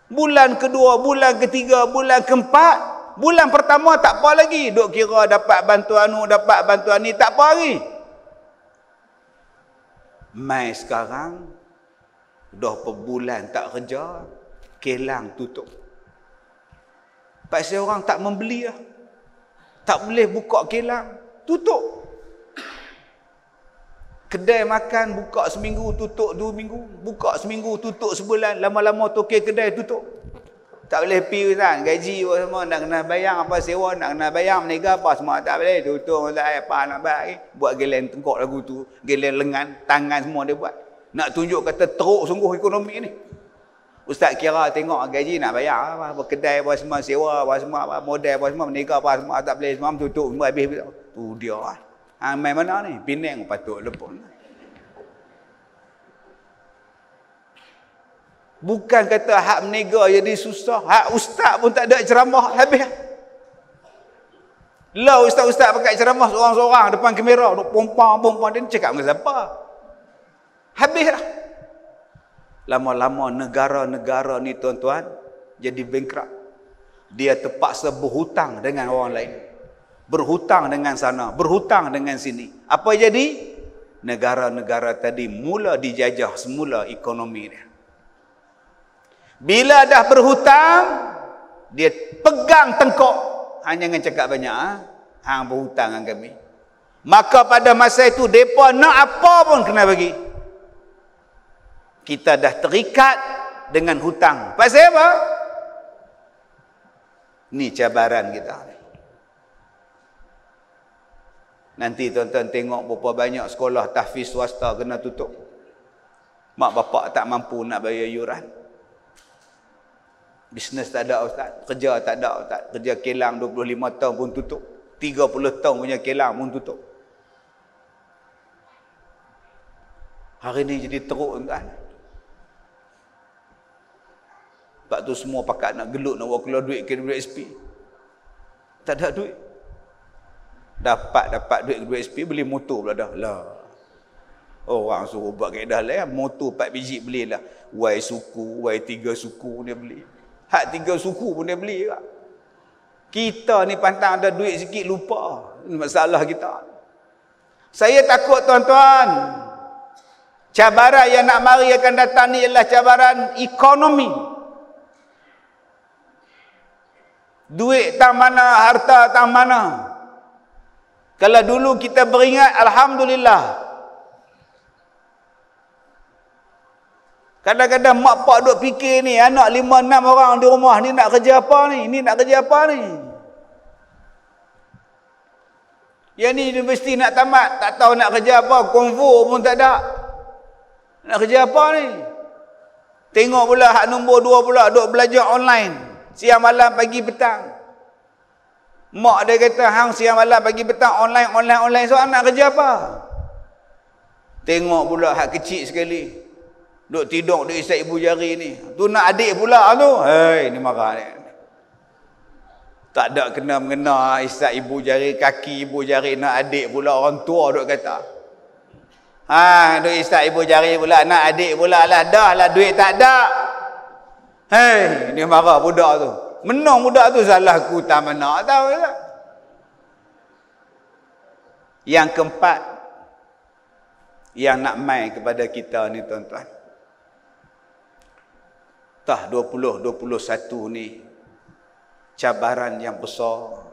bulan kedua, bulan ketiga, bulan keempat, bulan pertama tak apa lagi. Duk kira dapat bantuan ni, dapat bantuan ni, tak apa lagi. Mai sekarang, dah perbulan tak kerja, kelang tutup. Pasal orang tak membeli lah. Tak boleh buka kelang, tutup. Kedai makan buka seminggu, tutup 2 minggu. Buka seminggu, tutup sebulan. Lama-lama tokek kedai tutup. Tak boleh pergi kan, gaji semua nak kena bayar apa sewa, nak kena bayar menega apa semua tak boleh. Tutup tak apa nak bayar. Buat gelen tengkok lagu tu, gelen lengan, tangan semua dia buat. Nak tunjuk kata teruk sungguh ekonomi ni. Ustaz kira tengok gaji nak bayar apa kedai apa semua sewa apa semua apa modal apa semua menega apa semua tak boleh semua tutup semua habis. Tu dia lah. Main mana ni? Penang patut lepon. Bukan kata hak menega jadi susah, hak ustaz pun tak ada ceramah, habis. Lah ustaz-ustaz pakai ceramah seorang-seorang depan kamera, duk pompang-pompang, dia cakap dengan siapa? Habis dah. Lama-lama negara-negara ni tuan-tuan jadi bankrupt. Dia terpaksa berhutang dengan orang lain. Berhutang dengan sana, berhutang dengan sini. Apa jadi? Negara-negara tadi mula dijajah semula ekonomi dia. Bila dah berhutang, dia pegang tengkok. Hanya dengan cakap banyak, hang berhutang dengan kami. Maka pada masa itu, mereka nak apa pun kena bagi. Kita dah terikat dengan hutang. Pasal apa? Ni cabaran kita. Nanti tuan-tuan tengok berapa banyak sekolah tahfiz swasta kena tutup. Mak bapak tak mampu nak bayar yuran. Bisnes tak ada ustaz, kerja tak ada ustaz. Kerja kilang 25 tahun pun tutup. 30 tahun punya kilang pun tutup. Hari ni jadi teruk tuan. Sebab tu semua pakat nak gelut, nak bawa keluar duit ke WSP. Tak ada duit. Dapat duit ke WSP, beli motor pula dah. Lah. Orang suruh buat kaedah lain, motor 4 biji belilah. Y suku, Y3 suku dia beli. Hak 3 suku pun dia beli juga. Kita ni pantang ada duit sikit lupa. Ini masalah kita. Saya takut tuan-tuan. Cabaran yang nak mari akan datang ni ialah cabaran ekonomi. Duit tang mana, harta tang mana. Kalau dulu kita beringat, alhamdulillah. Kadang-kadang mak pak duk fikir ni, anak 5-6 orang di rumah ni nak kerja apa ni? Ni nak kerja apa ni? Yang ni universiti nak tamat, tak tahu nak kerja apa, konvo pun tak ada. Nak kerja apa ni? Tengok pula hak nombor 2 pula duk belajar online. Siang malam pagi petang. Mak dia kata hang siang malam pagi petang online. So nak kerja apa? Tengok pula hak kecil sekali. Duk tidur duk isap ibu jari ni. Tu nak adik pula tu. Hei, ni marah ni. Tak ada kena-mengena isap ibu jari, kaki ibu jari, nak adik pula orang tua duk kata. Duk isap ibu jari pula, nak adik pula lah. Dah lah duit tak ada. Hei, ni marah budak tu. Menang budak tu, salah aku tak mana tahu tak. Yang keempat yang nak mai kepada kita ni tuan-tuan. Tah 2021 ni cabaran yang besar.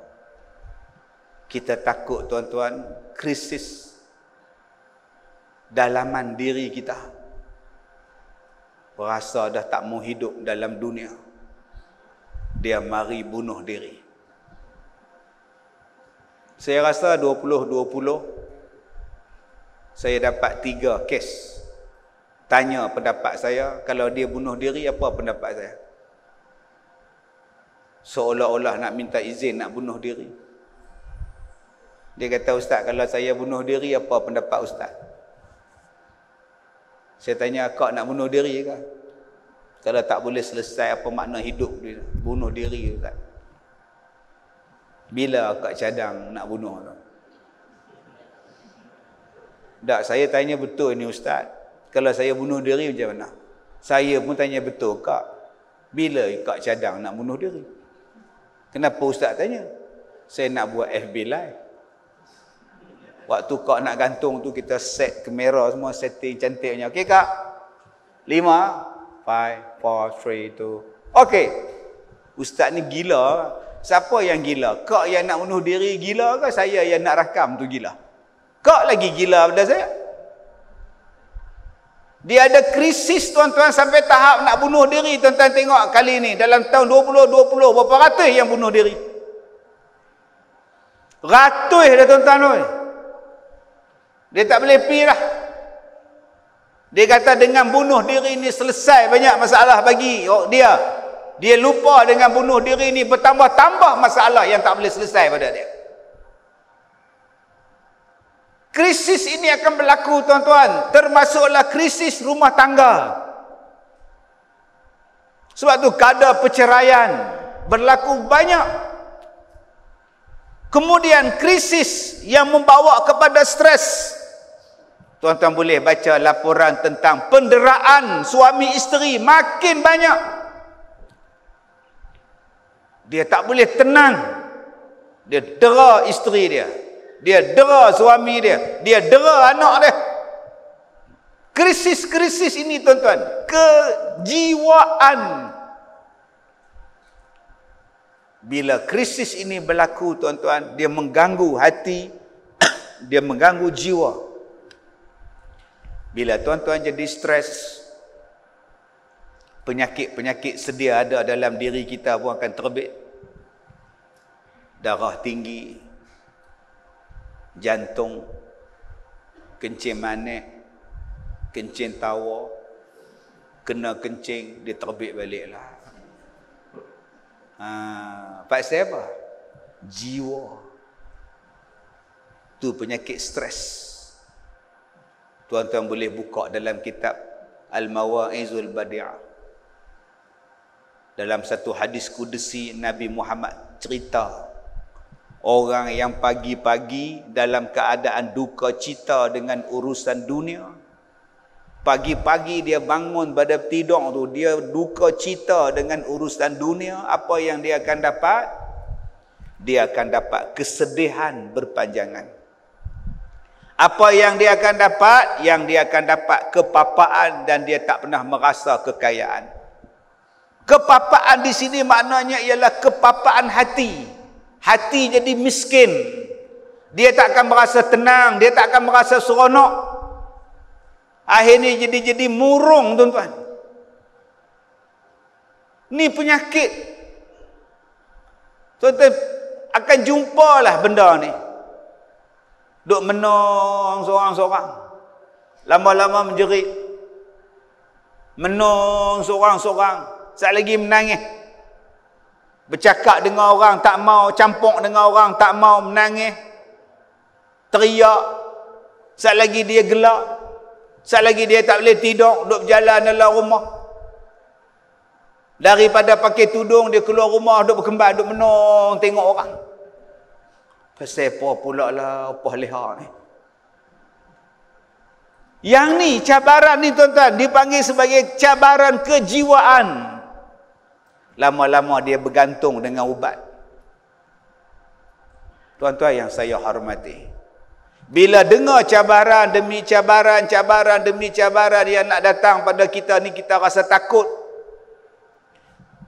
Kita takut tuan-tuan, krisis dalaman diri kita. Rasa dah tak mau hidup dalam dunia. Dia mari bunuh diri. Saya rasa 2020 saya dapat 3 kes. Tanya pendapat saya, kalau dia bunuh diri, apa pendapat saya? Seolah-olah nak minta izin nak bunuh diri. Dia kata, ustaz, kalau saya bunuh diri, apa pendapat ustaz? Saya tanya, kau nak bunuh diri ke? Kalau tak boleh selesai, apa makna hidup dia? Bunuh diri, ustaz. Bila kau cadang nak bunuh tu? Tak, saya tanya betul ni ustaz. Kalau saya bunuh diri macam mana? Saya pun tanya betul, kak. Bila kak cadang nak bunuh diri? Kenapa ustaz tanya? Saya nak buat FB Live. Waktu kak nak gantung tu, kita set kamera semua, setting cantiknya. Okey kak? 5, 5, 4, 3, 2. Okey. Ustaz ni gila. Siapa yang gila? Kak yang nak bunuh diri gila ke saya yang nak rakam tu gila? Kak lagi gila pada saya. Dia ada krisis tuan-tuan sampai tahap nak bunuh diri. Tuan-tuan tengok kali ni dalam tahun 2020 berapa ratus yang bunuh diri? Ratus dah tuan-tuan oi. Dia tak boleh pi lah. Dia kata dengan bunuh diri ni selesai banyak masalah bagi dia. Dia lupa dengan bunuh diri ni bertambah-tambah masalah yang tak boleh selesai pada dia. Krisis ini akan berlaku tuan-tuan. Termasuklah krisis rumah tangga. Sebab tu kadar perceraian berlaku banyak. Kemudian krisis yang membawa kepada stres. Tuan-tuan boleh baca laporan tentang penderaan suami isteri makin banyak. Dia tak boleh tenang. Dia dera isteri dia. Dia dera suami dia. Dia dera anak dia. Krisis-krisis ini tuan-tuan, kejiwaan. Bila krisis ini berlaku tuan-tuan, dia mengganggu hati, dia mengganggu jiwa. Bila tuan-tuan jadi stres, penyakit-penyakit sedia ada dalam diri kita pun akan terbit. Darah tinggi, jantung, kencing manis, kencing tawa, kena kencing, dia terbit baliklah. Pasal apa? Jiwa. Tu penyakit stres. Tuan-tuan boleh buka dalam kitab Al-Mawa'izul Badi'ah. Dalam satu hadis kudusi, Nabi Muhammad cerita orang yang pagi-pagi dalam keadaan duka cita dengan urusan dunia. Pagi-pagi dia bangun pada tidur tu, dia duka cita dengan urusan dunia. Apa yang dia akan dapat? Dia akan dapat kesedihan berpanjangan. Apa yang dia akan dapat? Yang dia akan dapat kepapaan dan dia tak pernah merasa kekayaan. Kepapaan di sini maknanya ialah kepapaan hati. Hati jadi miskin. Dia tak akan merasa tenang, dia tak akan merasa seronok. Akhirnya jadi murung tuan-tuan. Ni penyakit. Tuan-tuan akan jumpalah benda ni. Duk menong seorang-seorang. Lama-lama menjerit. Menong seorang-seorang. Sekali lagi menangis. Bercakap dengan orang tak mau, campur dengan orang tak mau, menangis. Teriak. Sekali lagi dia gelak. Sekali lagi dia tak boleh tidur, duduk berjalan dalam rumah. Daripada pakai tudung, dia keluar rumah, duduk berkembang, duduk menong, tengok orang. Pasal apa pula lah, apa leha ni. Yang ni, cabaran ni tuan-tuan, dipanggil sebagai cabaran kejiwaan. Lama-lama dia bergantung dengan ubat. Tuan-tuan yang saya hormati, bila dengar cabaran demi cabaran, cabaran demi cabaran yang nak datang pada kita ni, kita rasa takut.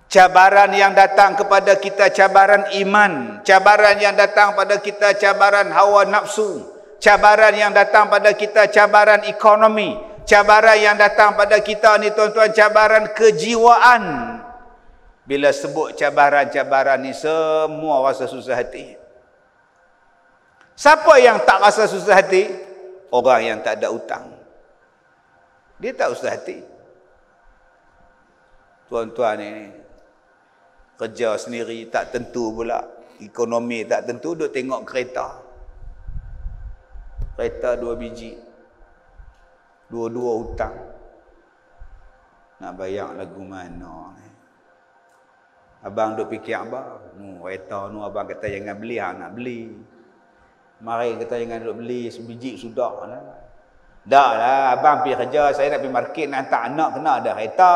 Cabaran yang datang kepada kita, cabaran iman. Cabaran yang datang pada kita, cabaran hawa nafsu. Cabaran yang datang pada kita, cabaran ekonomi. Cabaran yang datang pada kita ni tuan-tuan, cabaran kejiwaan. Bila sebut cabaran-cabaran ni, semua rasa susah hati. Siapa yang tak rasa susah hati? Orang yang tak ada hutang. Dia tak susah hati. Tuan-tuan ni, kerja sendiri tak tentu pula. Ekonomi tak tentu, duk tengok kereta. Kereta 2 biji. Dua-dua hutang. Nak bayar lagu mana ni? Abang duk fikir abang. Kereta ni abang kata jangan beli, nak beli. Mari kita jangan duduk beli sebiji sudah lah. Dah lah, abang pergi kerja, saya nak pergi market, nak hantar anak, kena ada kereta.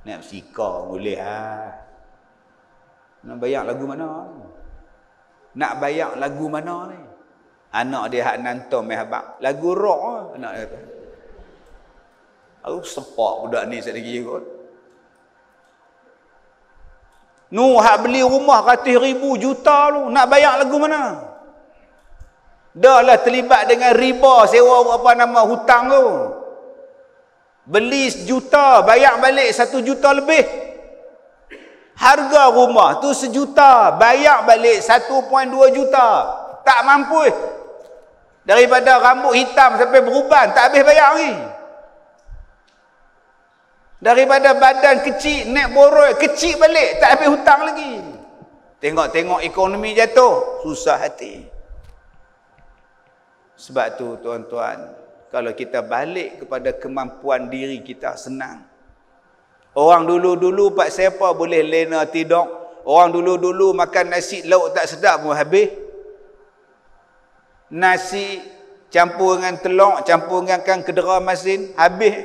Nak bersika boleh lah. Nak bayar lagu mana? Nak bayar lagu mana ni? Anak dia hak nantom abang. Lagu rock lah, anak dia kata. Aku sepak budak ni sekali lagi kot. Hak beli rumah ratus ribu juta lu, nak bayar lagu mana? Dah lah terlibat dengan riba, sewa hutang tu. Beli 1 juta, bayar balik 1 juta lebih. Harga rumah tu 1 juta, bayar balik 1.2 juta. Tak mampu. Daripada rambut hitam sampai beruban, tak habis bayar lagi. Daripada badan kecil, naik boroi, kecil balik, tak habis hutang lagi. Tengok-tengok ekonomi jatuh, susah hati. Sebab tu tuan-tuan, kalau kita balik kepada kemampuan diri kita, senang. Orang dulu-dulu pak siapa boleh lena tidur. Orang dulu-dulu makan nasi lauk tak sedap pun habis. Nasi campur dengan telur, campur dengan kan kedera masin, habis.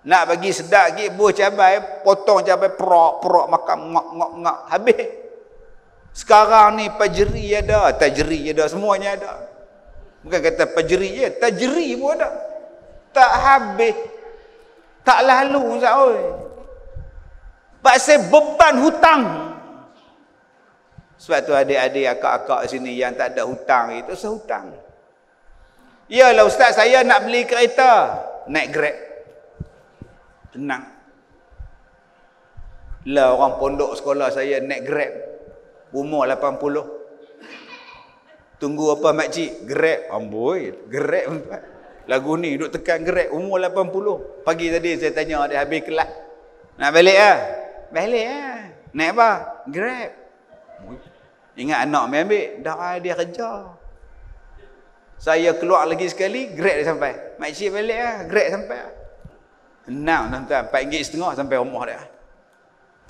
Nak bagi sedap lagi, buah cabai, potong cabai, perok makan, ngak, habis. Sekarang ni pajeri ada, tajeri ada, semuanya ada. Bukan kata pajeri je, tajeri pun ada. Tak habis. Tak lalu, Ustaz oi. Pasal beban hutang. Sebab tu adik-adik, akak-akak sini yang tak ada hutang itu sehutang. Yalah Ustaz, saya nak beli kereta, naik Grab. Tenang. Lah orang pondok sekolah saya naik Grab. Umur 80. Tunggu apa makcik? Grab. Amboi, Grab tuan. Lagu ni duk tekan Grab, umur 80. Pagi tadi saya tanya dia habis kelas. Nak balik ah? Balik ah. Naik apa? Grab. Ingat anak mai ambil, dah dia kerja. Saya keluar lagi sekali, Grab dia sampai. Makcik balik ah, Grab sampai. Tenang tuan-tuan, RM4.50 sampai rumah dia.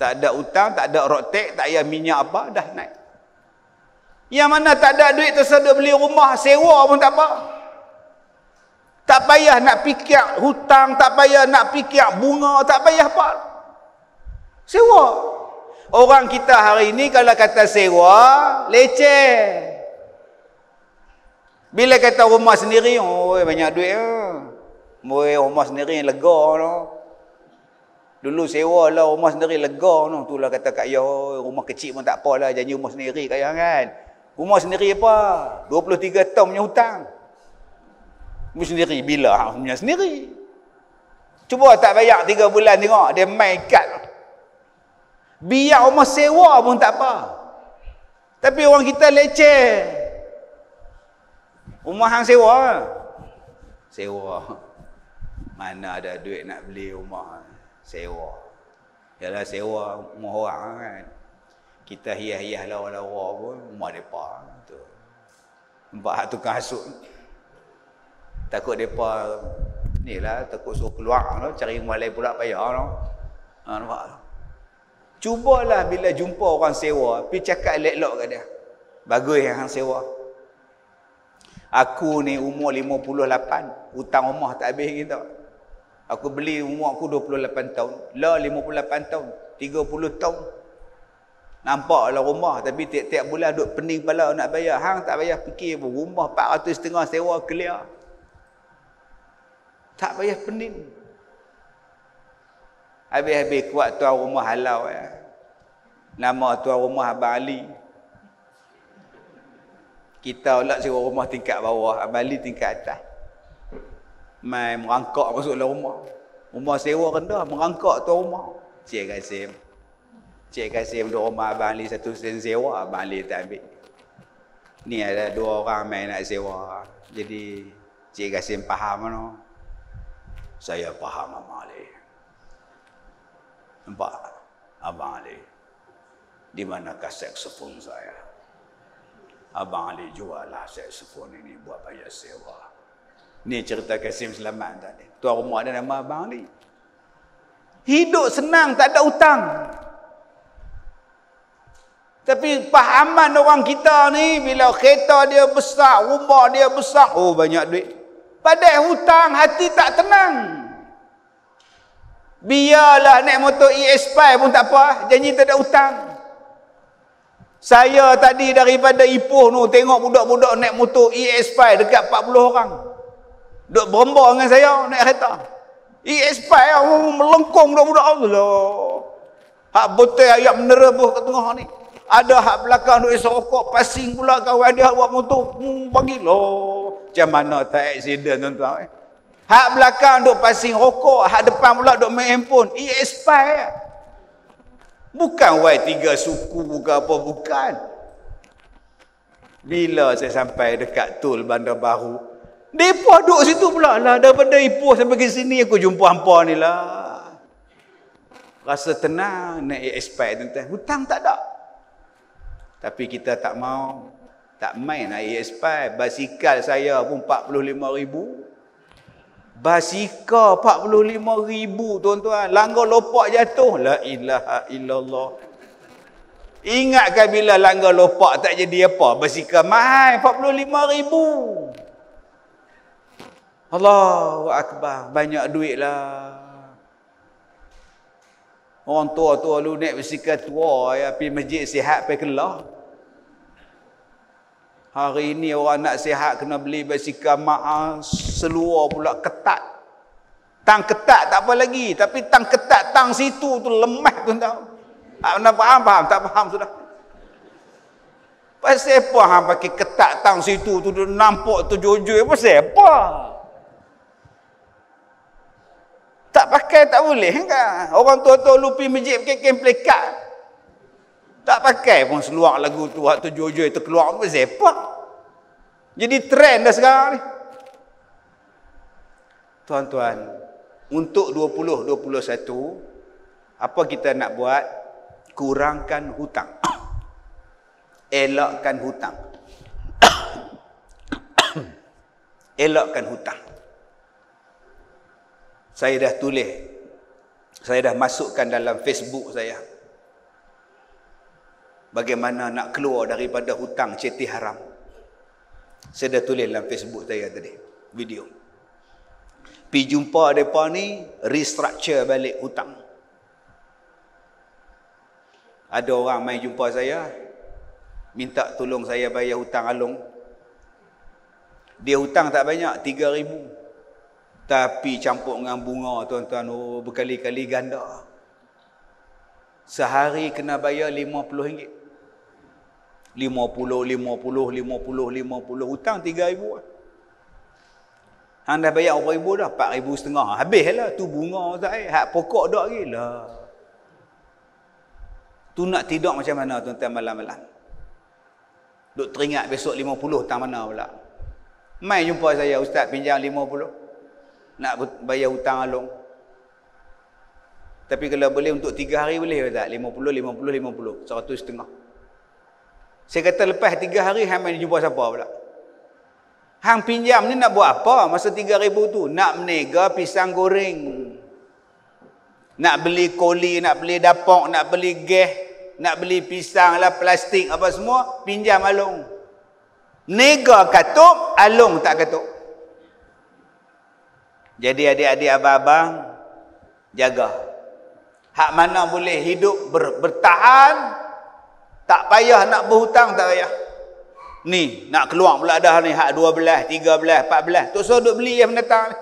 Tak ada hutang, tak ada rotek, tak payah minyak apa, dah naik. Yang mana tak ada duit tersedia beli rumah, sewa pun tak apa. Tak payah nak fikir hutang, tak payah nak fikir bunga, tak payah apa. Sewa. Orang kita hari ini kalau kata sewa, leceh. Bila kata rumah sendiri, oh banyak duit ah. Rumah sendiri yang lega no. Dulu sewa lah rumah sendiri lega no. Itulah kata Kak Yah, rumah kecil pun tak apalah, janji rumah sendiri Kak Yah kan. Rumah sendiri apa? 23 tahun punya hutang. Rumah sendiri bila hang punya sendiri? Cuba tak bayar 3 bulan tengok dia main kad. Biar rumah sewa pun tak apa. Tapi orang kita leceh. Rumah hang sewa. Sewa. Mana ada duit nak beli rumah. Sewa. Yalah sewa rumah orang kan. Kita hias-hias lawa-lawa pun rumah mereka. Nampak hak tukang hasut. Takut mereka ni lah, takut suruh keluar no? Cari rumah lain pula payah no? Nampak no? Cubalah bila jumpa orang sewa, pergi cakap elok-elok kat dia. Bagus yang hang sewa. Aku ni umur 58, hutang rumah tak habis kita. Aku beli umur aku 28 tahun. Lah 58 tahun, 30 tahun. Nampaklah rumah tapi tiap-tiap bulan duk pening kepala nak bayar. Hang tak payah fikir pun, rumah 450 sewa clear. Tak payah pening. Habis-habis kuat tuan rumah halau ya. Nama tuan rumah Abang Ali. Kita pula sewa rumah tingkat bawah, Abang Ali tingkat atas. Mai merangkak masuk dalam rumah. Rumah sewa rendah, merangkak tuan rumah. Cik Kasim duduk rumah Abang Ali 1 sen sewa, Abang Ali tak ambil. Ni ada 2 orang main nak sewa. Jadi Cik Kasim faham no? Saya faham Abang Ali. Nampak Abang Ali, di manakah saksofon saya? Abang Ali jualah saksofon ini buat bayar sewa. Ni cerita Kasim Selamat tadi. Tuan rumah ada nama Abang Ali. Hidup senang, tak ada hutang. Tapi pahaman orang kita ni, bila kereta dia besar, rumah dia besar, oh banyak duit. Padahal hutang, hati tak tenang. Biarlah naik motor ES5 pun tak apa, janji tak ada hutang. Saya tadi daripada Ipoh tu tengok budak-budak naik motor ES5 dekat 40 orang. Duk berembang dengan saya naik kereta. ES5 melengkung budak-budak Allah. Hak botol ayam menerebuh kat tengah ni. Ada hak belakang duk isap rokok, passing pula kawan dia buat motor. Bagilah. Macam mana tak accident tuan-tuan. Hak belakang duk passing rokok, hak depan pula duk main handphone. ES5. Bukan Y3 suku ke apa, bukan. Bila saya sampai dekat tol Bandar Baru, mereka duduk situ pula lah. Daripada Ipoh sampai ke sini aku jumpa hampa ni lah. Rasa tenang naik ES5 tuan-tuan. Hutang tak ada. Tapi kita tak mau. Tak main naik ES5. Basikal saya pun 45,000. Basikal 45,000 tuan-tuan. Langgar lopak jatuh. La ilaha illallah. Ingatkan bila langgar lopak tak jadi apa? Basikal mahal 45,000. Allahu Akbar. Banyak duit lah. Orang tua-tua lu naik basikal tua ya, pergi masjid sihat pergi kelah. Hari ini orang nak sihat kena beli basikal mahal, seluar pula ketat. Tang ketat tak apa lagi, tapi tang ketat tang situ tu lemah tu tahu. Anda faham? Tak faham sudah. Pasal apa hang pakai ketat tang situ tu nampak tu jujur pasal apa? Tak pakai tak boleh kan? Orang tua-tua lupi masjid pakai kain plekat. Tak pakai pun seluar lagu tu waktu jujur itu keluar apa sepak. Jadi trend dah sekarang ni. Tuan-tuan, untuk 2021 apa kita nak buat? Kurangkan hutang. Elakkan hutang. Elakkan hutang. Saya dah tulis, saya dah masukkan dalam Facebook saya. Bagaimana nak keluar daripada hutang ceti haram. Saya dah tulis dalam Facebook saya tadi, video. Pergi jumpa mereka ni, restructure balik hutang. Ada orang main jumpa saya, minta tolong saya bayar hutang Along. Dia hutang tak banyak, 3,000. Tapi campur dengan bunga tuan-tuan, oh, berkali-kali ganda. Sehari kena bayar RM50. 50. Hutang 3,000. Hang dah bayar berapa ribu dah? 4,500. Habis lah. Tu bunga tak hak pokok dak lagi lah. Tu nak tidur macam mana tuan-tuan malam-malam? Duk teringat besok 50 hutang mana pula. Mai jumpa saya, ustaz pinjam 50. Nak bayar hutang Along. Tapi kalau boleh untuk 3 hari boleh tak? 50, 100,500. Saya kata lepas 3 hari hang main jumpa siapa pula? Hang pinjam ni nak buat apa masa 3,000 tu? Nak menega pisang goreng. Nak beli koli, nak beli dapok, nak beli gas, nak beli pisang lah, plastik apa semua, pinjam Along. Nega katuk, Along tak katuk. Jadi adik-adik abang-abang, jaga. Hak mana boleh hidup bertahan, tak payah nak berhutang, tak payah. Ni, nak keluar pula dah ni, hak 12, 13, 14. Tu so duk beli yang mendatang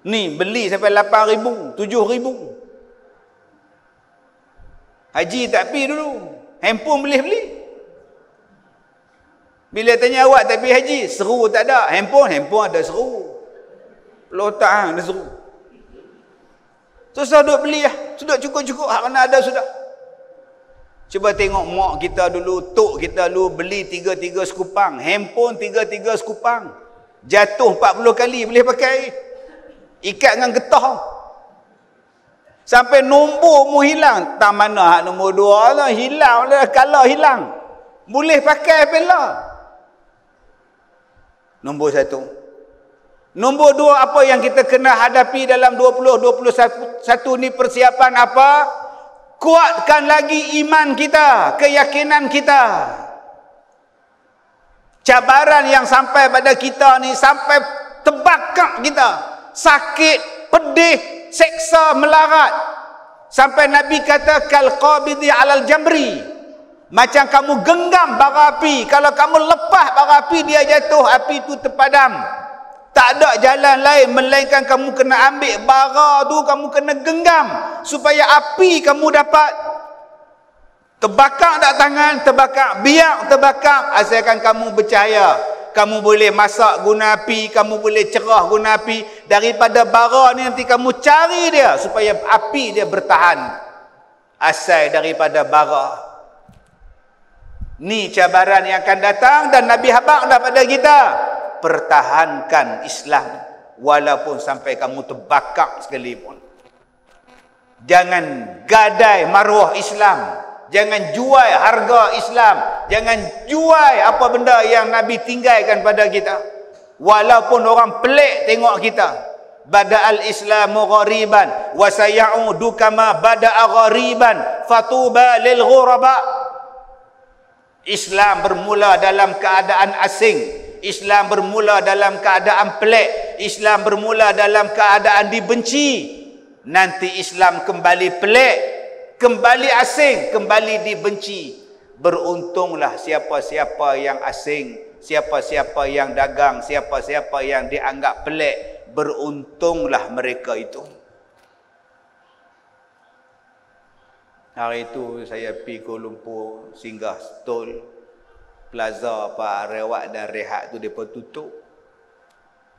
ni. Beli sampai 8,000, 7,000. Haji tak pi dulu. Handphone boleh beli. Bila tanya awak tak pergi haji, seru tak ada. Handphone ada seru. Lotak ada seru. Susah duk beli lah. Sudah cukup-cukup. Hak mana ada sudah. Cuba tengok mak kita dulu, tok kita dulu beli 3 sekupang. Handphone 3 sekupang. Jatuh 40 kali boleh pakai. Ikat dengan getah. Sampai nombor mu hilang. Tak mana hak nombor 2 lah. Hilang lah. Kalau hilang. Boleh pakai bela. Nombor 1. Nombor 2, apa yang kita kena hadapi dalam 2021 ni persiapan apa? Kuatkan lagi iman kita, keyakinan kita. Cabaran yang sampai pada kita ni, sampai terbakar kita. Sakit, pedih, seksa, melarat. Sampai Nabi kata, kal qabidi alal jamri. Macam kamu genggam bara api. Kalau kamu lepas bara api, dia jatuh, api itu terpadam. Tak ada jalan lain melainkan kamu kena ambil bara tu, kamu kena genggam supaya api kamu dapat. Terbakar tak tangan, terbakar. Biar terbakar, asalkan kamu bercahaya. Kamu boleh masak guna api, kamu boleh cerah guna api. Daripada bara ni nanti kamu cari dia supaya api dia bertahan. Asal daripada bara. Ni cabaran yang akan datang dan Nabi habaq dah pada kita. Pertahankan Islam walaupun sampai kamu terbakar sekalipun. Jangan gadai maruah Islam. Jangan jual harga Islam. Jangan jual apa benda yang Nabi tinggalkan pada kita. Walaupun orang pelik tengok kita. Bada'al islamu ghariban wa sayaudu kama bada'a ghariban fatuba lil ghuraba. Islam bermula dalam keadaan asing. Islam bermula dalam keadaan pelik. Islam bermula dalam keadaan dibenci. Nanti Islam kembali pelik, kembali asing, kembali dibenci. Beruntunglah siapa-siapa yang asing, siapa-siapa yang dagang, siapa-siapa yang dianggap pelik. Beruntunglah mereka itu. Hari itu saya pergi Kuala Lumpur, singgah Stol, Plaza Pak Rewak dan Rehat tu mereka tutup.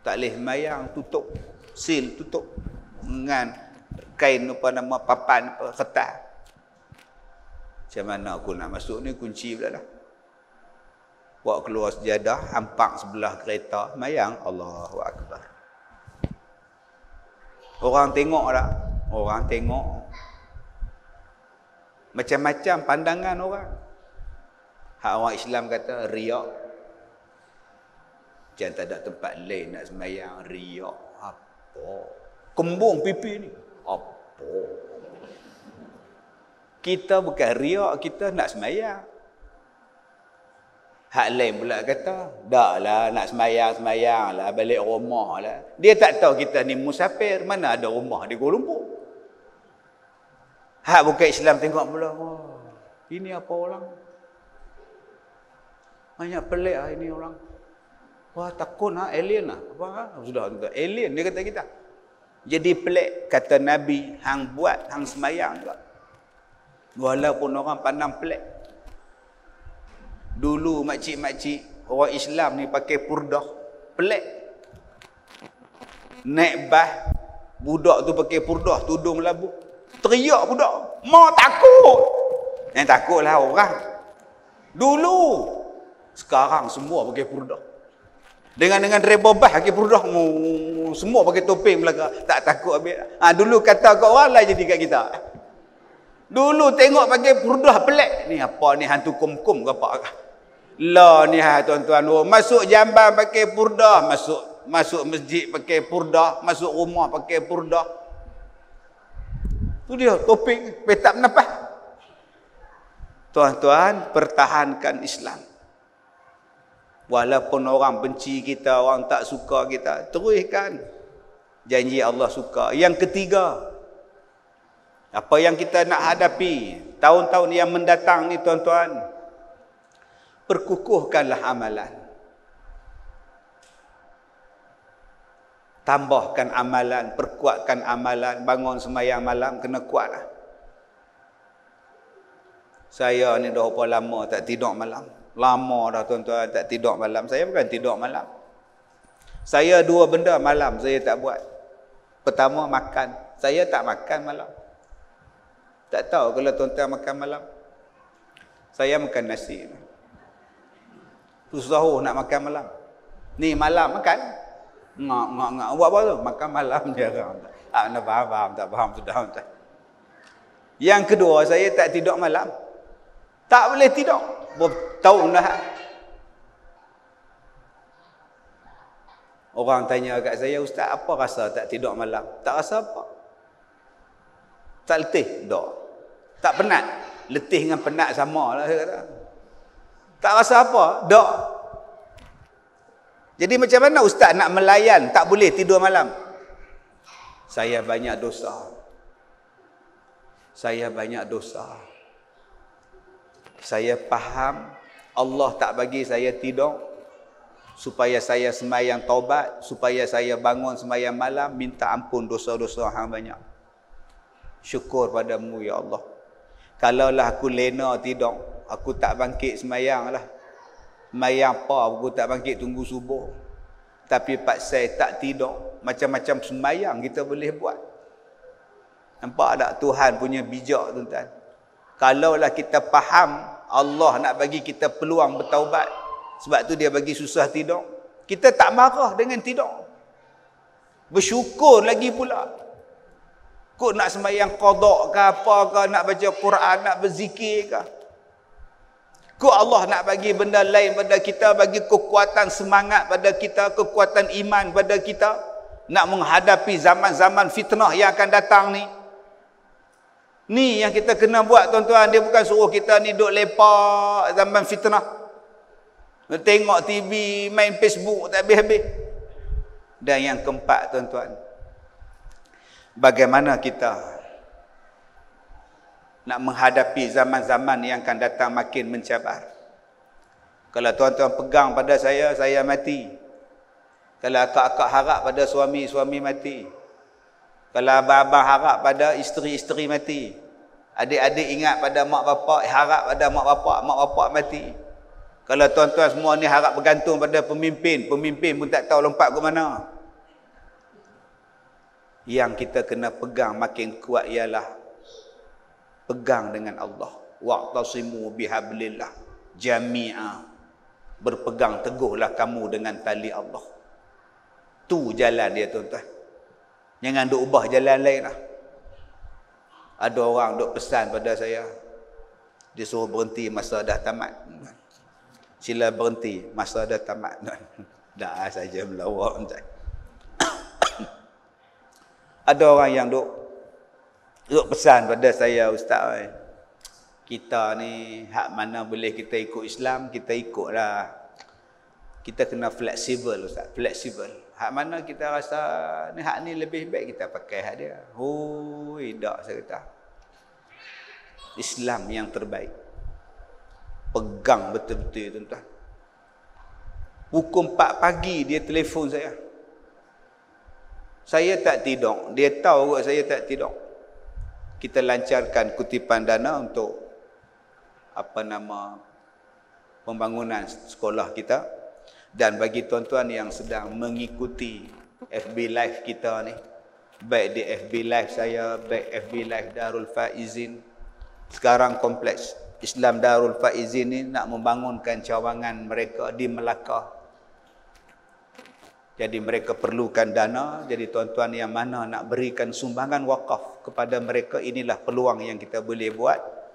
Tak boleh mayang, tutup. Sil tutup. Dengan kain apa nama, papan apa, kertas. Macam mana aku nak masuk ni, kunci pula dah. Bawa keluar sejadah, hampak sebelah kereta, mayang, Allahu Akbar. Orang tengok dah. Orang tengok. Macam-macam pandangan orang. Hak orang Islam kata riak. Jangan tak ada tempat lain nak semayang. Riak. Apa? Kembung pipi ni. Apa? Kita bukan riak, kita nak semayang. Hak lain pula kata, dak lah nak semayang lah, balik rumah lah. Dia tak tahu kita ni musafir, mana ada rumah di Kuala Lumpur. Hak bukan Islam tengok pula, wah, ini apa orang? Banyak pelik lah ini orang. Wah, takut lah, alien lah. Apa lah? Sudah, alien dia kata kita. Jadi pelik, kata Nabi, hang buat, hang semayang juga. Walaupun orang pandang pelik. Dulu makcik-makcik, orang Islam ni pakai purdah. Pelik. Naik bas, budak tu pakai purdah, tudung labu. Teriak budak. Mau takut. Yang takutlah orang. Dulu. Sekarang semua pakai purdah. Dengan driver bas pakai purdah. Semua pakai topeng belakang. Tak takut habis. Dulu kata kat orang lah jadi kat kita. Dulu tengok pakai purdah pelik. Ni apa ni, hantu kum-kum ke apa? Lah ni tuan-tuan. Masuk jamban pakai purdah. Masuk masjid pakai purdah. Masuk rumah pakai purdah. Tu dia topeng. Petak menapah. Tuan-tuan, pertahankan Islam. Walaupun orang benci kita, orang tak suka kita, teruskan. Janji Allah suka. Yang ketiga, apa yang kita nak hadapi tahun-tahun yang mendatang ni tuan-tuan, perkukuhkanlah amalan. Tambahkan amalan, perkuatkan amalan, bangun sembahyang malam, kena kuatlah. Saya ni dah berapa lama tak tidur malam. Lama dah tuan-tuan tak tidur malam. Saya bukan tidur malam. Saya dua benda malam saya tak buat. Pertama, makan. Saya tak makan malam. Tak tahu kalau tuan-tuan makan malam. Saya makan nasi. Susah nak makan malam. Ni malam makan. Ngak. Buat apa tu? Makan malam je. Nak faham, tak faham sudah. Yang kedua, saya tak tidur malam. Tak boleh tidur. Bertahun dah. Orang tanya kat saya, Ustaz, apa rasa tak tidur malam? Tak rasa apa. Tak letih? Tak. Tak penat? Letih dengan penat sama lah saya kata. Tak rasa apa? Tak. Jadi macam mana Ustaz nak melayan tak boleh tidur malam? Saya banyak dosa. Saya banyak dosa. Saya faham Allah tak bagi saya tidur supaya saya sembahyang taubat, supaya saya bangun sembahyang malam minta ampun dosa-dosa hang banyak. Syukur padamu ya Allah. Kalaulah aku lena tidur, aku tak bangkit sembahyang lah. Sembahyang apa aku tak bangkit tunggu subuh. Tapi pak saya tak tidur, macam-macam sembahyang kita boleh buat. Nampak tak Tuhan punya bijak tuan-tuan? Kalaulah kita faham Allah nak bagi kita peluang bertaubat, sebab tu dia bagi susah tidur, kita tak marah dengan tidur. Bersyukur lagi pula. Kok nak sembahyang qada ke apa ke, nak baca Quran, nak berzikir ke. Kok Allah nak bagi benda lain pada kita, bagi kekuatan semangat pada kita, kekuatan iman pada kita, nak menghadapi zaman-zaman fitnah yang akan datang ni. Ni yang kita kena buat tuan-tuan. Dia bukan suruh kita ni duduk lepak zaman fitnah, tengok TV, main Facebook tak habis-habis. Dan yang keempat tuan-tuan, bagaimana kita nak menghadapi zaman-zaman yang akan datang makin mencabar. Kalau tuan-tuan pegang pada saya mati. Kalau akak-akak harap pada suami mati. Kalau abang-abang harap pada isteri-isteri mati. Adik-adik ingat pada mak bapak, harap pada mak bapak mati. Kalau tuan-tuan semua ni harap bergantung pada pemimpin pun tak tahu lompat ke mana. Yang kita kena pegang makin kuat ialah pegang dengan Allah. Wa'tasimu bihablillah jami'a. Berpegang teguhlah kamu dengan tali Allah. Tu jalan dia tuan-tuan. Jangan duk ubah jalan lain lah. Ada orang duk pesan pada saya, dia suruh berhenti masa dah tamat. Sila berhenti masa dah tamat. Dah saja melawak. Ada orang yang duk pesan pada saya, ustaz, kita ni hak mana boleh kita ikut Islam, kita ikutlah. Kita kena fleksibel ustaz, fleksibel. Hak mana kita rasa ni hak ni lebih baik, kita pakai hak dia. Tak, saya kata. Islam yang terbaik. Pegang betul-betul tuan-tuan. Pukul 4 pagi dia telefon saya. Saya tak tidur. Dia tahu kot saya tak tidur. Kita lancarkan kutipan dana untuk pembangunan sekolah kita. Dan bagi tuan-tuan yang sedang mengikuti FB Live kita ni, baik di FB Live saya, baik FB Live Darul Faizin, sekarang kompleks Islam Darul Faizin ni nak membangunkan cawangan mereka di Melaka. Jadi mereka perlukan dana. Jadi tuan-tuan yang mana nak berikan sumbangan wakaf kepada mereka, inilah peluang yang kita boleh buat.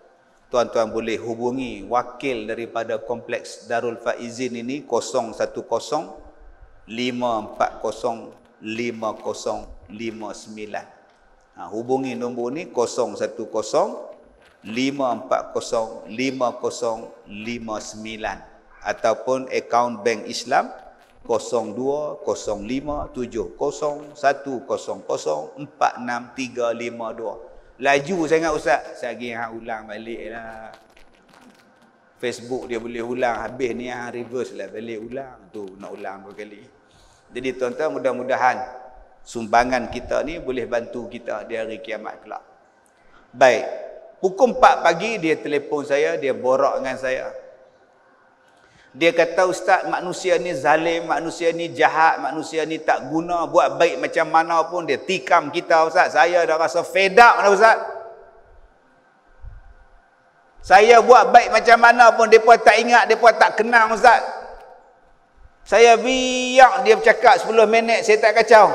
Tuan-tuan boleh hubungi wakil daripada kompleks Darul Faizin ini 010 540 5059. Hubungi nombor ni 010 540 5059 ataupun akaun bank Islam 02-05-70-100-46352. Laju sangat ustaz. Saya lagi ulang balik lah. Facebook dia boleh ulang, habis ni reverse lah, balik ulang. Tu nak ulang berkali. Jadi tuan-tuan, mudah-mudahan sumbangan kita ni boleh bantu kita di hari kiamat kelak. Baik. Pukul 4 pagi dia telefon saya, dia borak dengan saya. Dia kata, ustaz, manusia ni zalim, manusia ni jahat, manusia ni tak guna, buat baik macam mana pun dia tikam kita ustaz. Saya dah rasa fed up dah ustaz. Saya buat baik macam mana pun mereka tak ingat, mereka tak kenal ustaz. Saya biar dia bercakap 10 minit, saya tak kacau.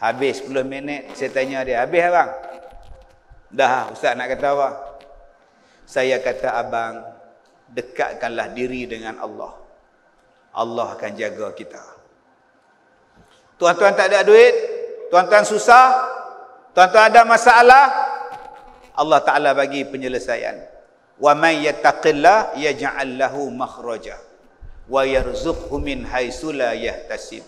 Habis 10 minit, saya tanya dia, habis abang? Dah ustaz nak kata apa? Saya kata, abang, dekatkanlah diri dengan Allah. Allah akan jaga kita. Tuan-tuan tak ada duit, tuan-tuan susah, tuan-tuan ada masalah, Allah Ta'ala bagi penyelesaian. Wa man yattaqillah yaj'al lahu makhraja wa yarzuqhu min haitsu la yahtasib.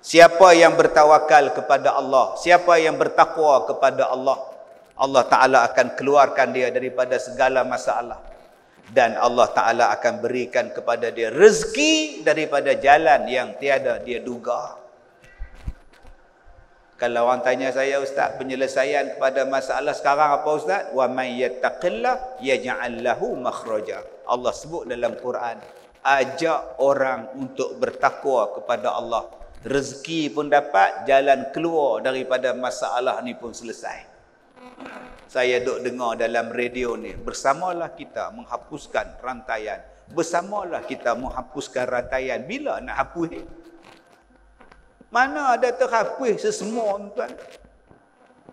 Siapa yang bertawakal kepada Allah, siapa yang bertakwa kepada Allah, Allah Ta'ala akan keluarkan dia daripada segala masalah. Dan Allah Ta'ala akan berikan kepada dia rezeki daripada jalan yang tiada dia duga. Kalau orang tanya saya, ustaz, penyelesaian kepada masalah sekarang apa ustaz? Wa may yattaqillah yaj'al lahu makhraja. Allah sebut dalam Quran, ajak orang untuk bertakwa kepada Allah. Rezeki pun dapat, jalan keluar daripada masalah ni pun selesai. Saya duk dengar dalam radio ni, bersamalah kita menghapuskan rantaian. Bersamalah kita menghapuskan rantaian. Bila nak hapus? Mana ada terhapus sesemua tuan?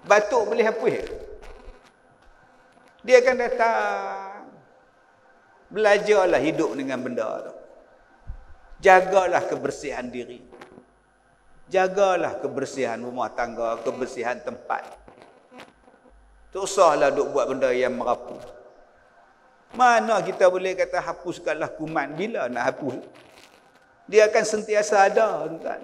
Batuk boleh hapus? Dia akan datang. Belajarlah hidup dengan benda tu. Jagalah kebersihan diri. Jagalah kebersihan rumah tangga, kebersihan tempat. Tak usahlah duk buat benda yang merapu. Mana kita boleh kata hapuskanlah kuman? Bila nak hapus? Dia akan sentiasa ada, tuan.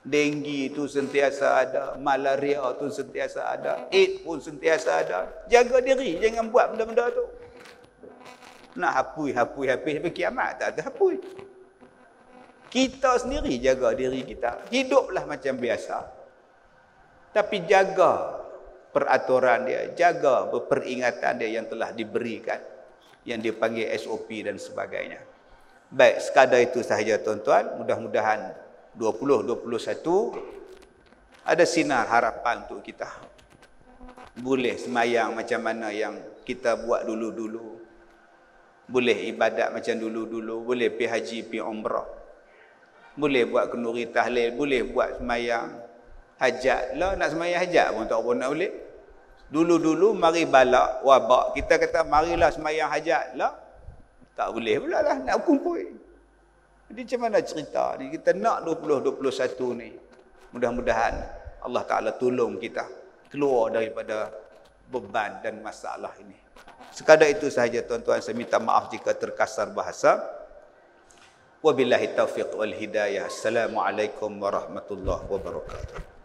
Denggi tu sentiasa ada, malaria tu sentiasa ada, AIDS pun sentiasa ada. Jaga diri, jangan buat benda-benda tu. Nak hapus sampai kiamat tak terhapus. Kita sendiri jaga diri kita. Hiduplah macam biasa. Tapi jaga peraturan dia, jaga peringatan dia yang telah diberikan, yang dipanggil SOP dan sebagainya. Baik, sekadar itu sahaja tuan-tuan. Mudah-mudahan 2021 ada sinar harapan untuk kita. Boleh semayang macam mana yang kita buat dulu-dulu. Boleh ibadat macam dulu-dulu. Boleh pergi haji, pergi umrah. Boleh buat kenduri tahlil. Boleh buat semayang hajat lah. Nak semayang hajat pun tak pun nak boleh. Dulu-dulu mari balak wabak. Kita kata marilah semayang hajat lah. Tak boleh pula lah. Nak kumpul. Jadi macam mana cerita ni? Kita nak 2021 ni. Mudah-mudahan Allah Ta'ala tolong kita keluar daripada beban dan masalah ini. Sekadar itu sahaja tuan-tuan. Saya minta maaf jika terkasar bahasa. Wabillahi taufiq wal hidayah. Assalamualaikum warahmatullahi wabarakatuh.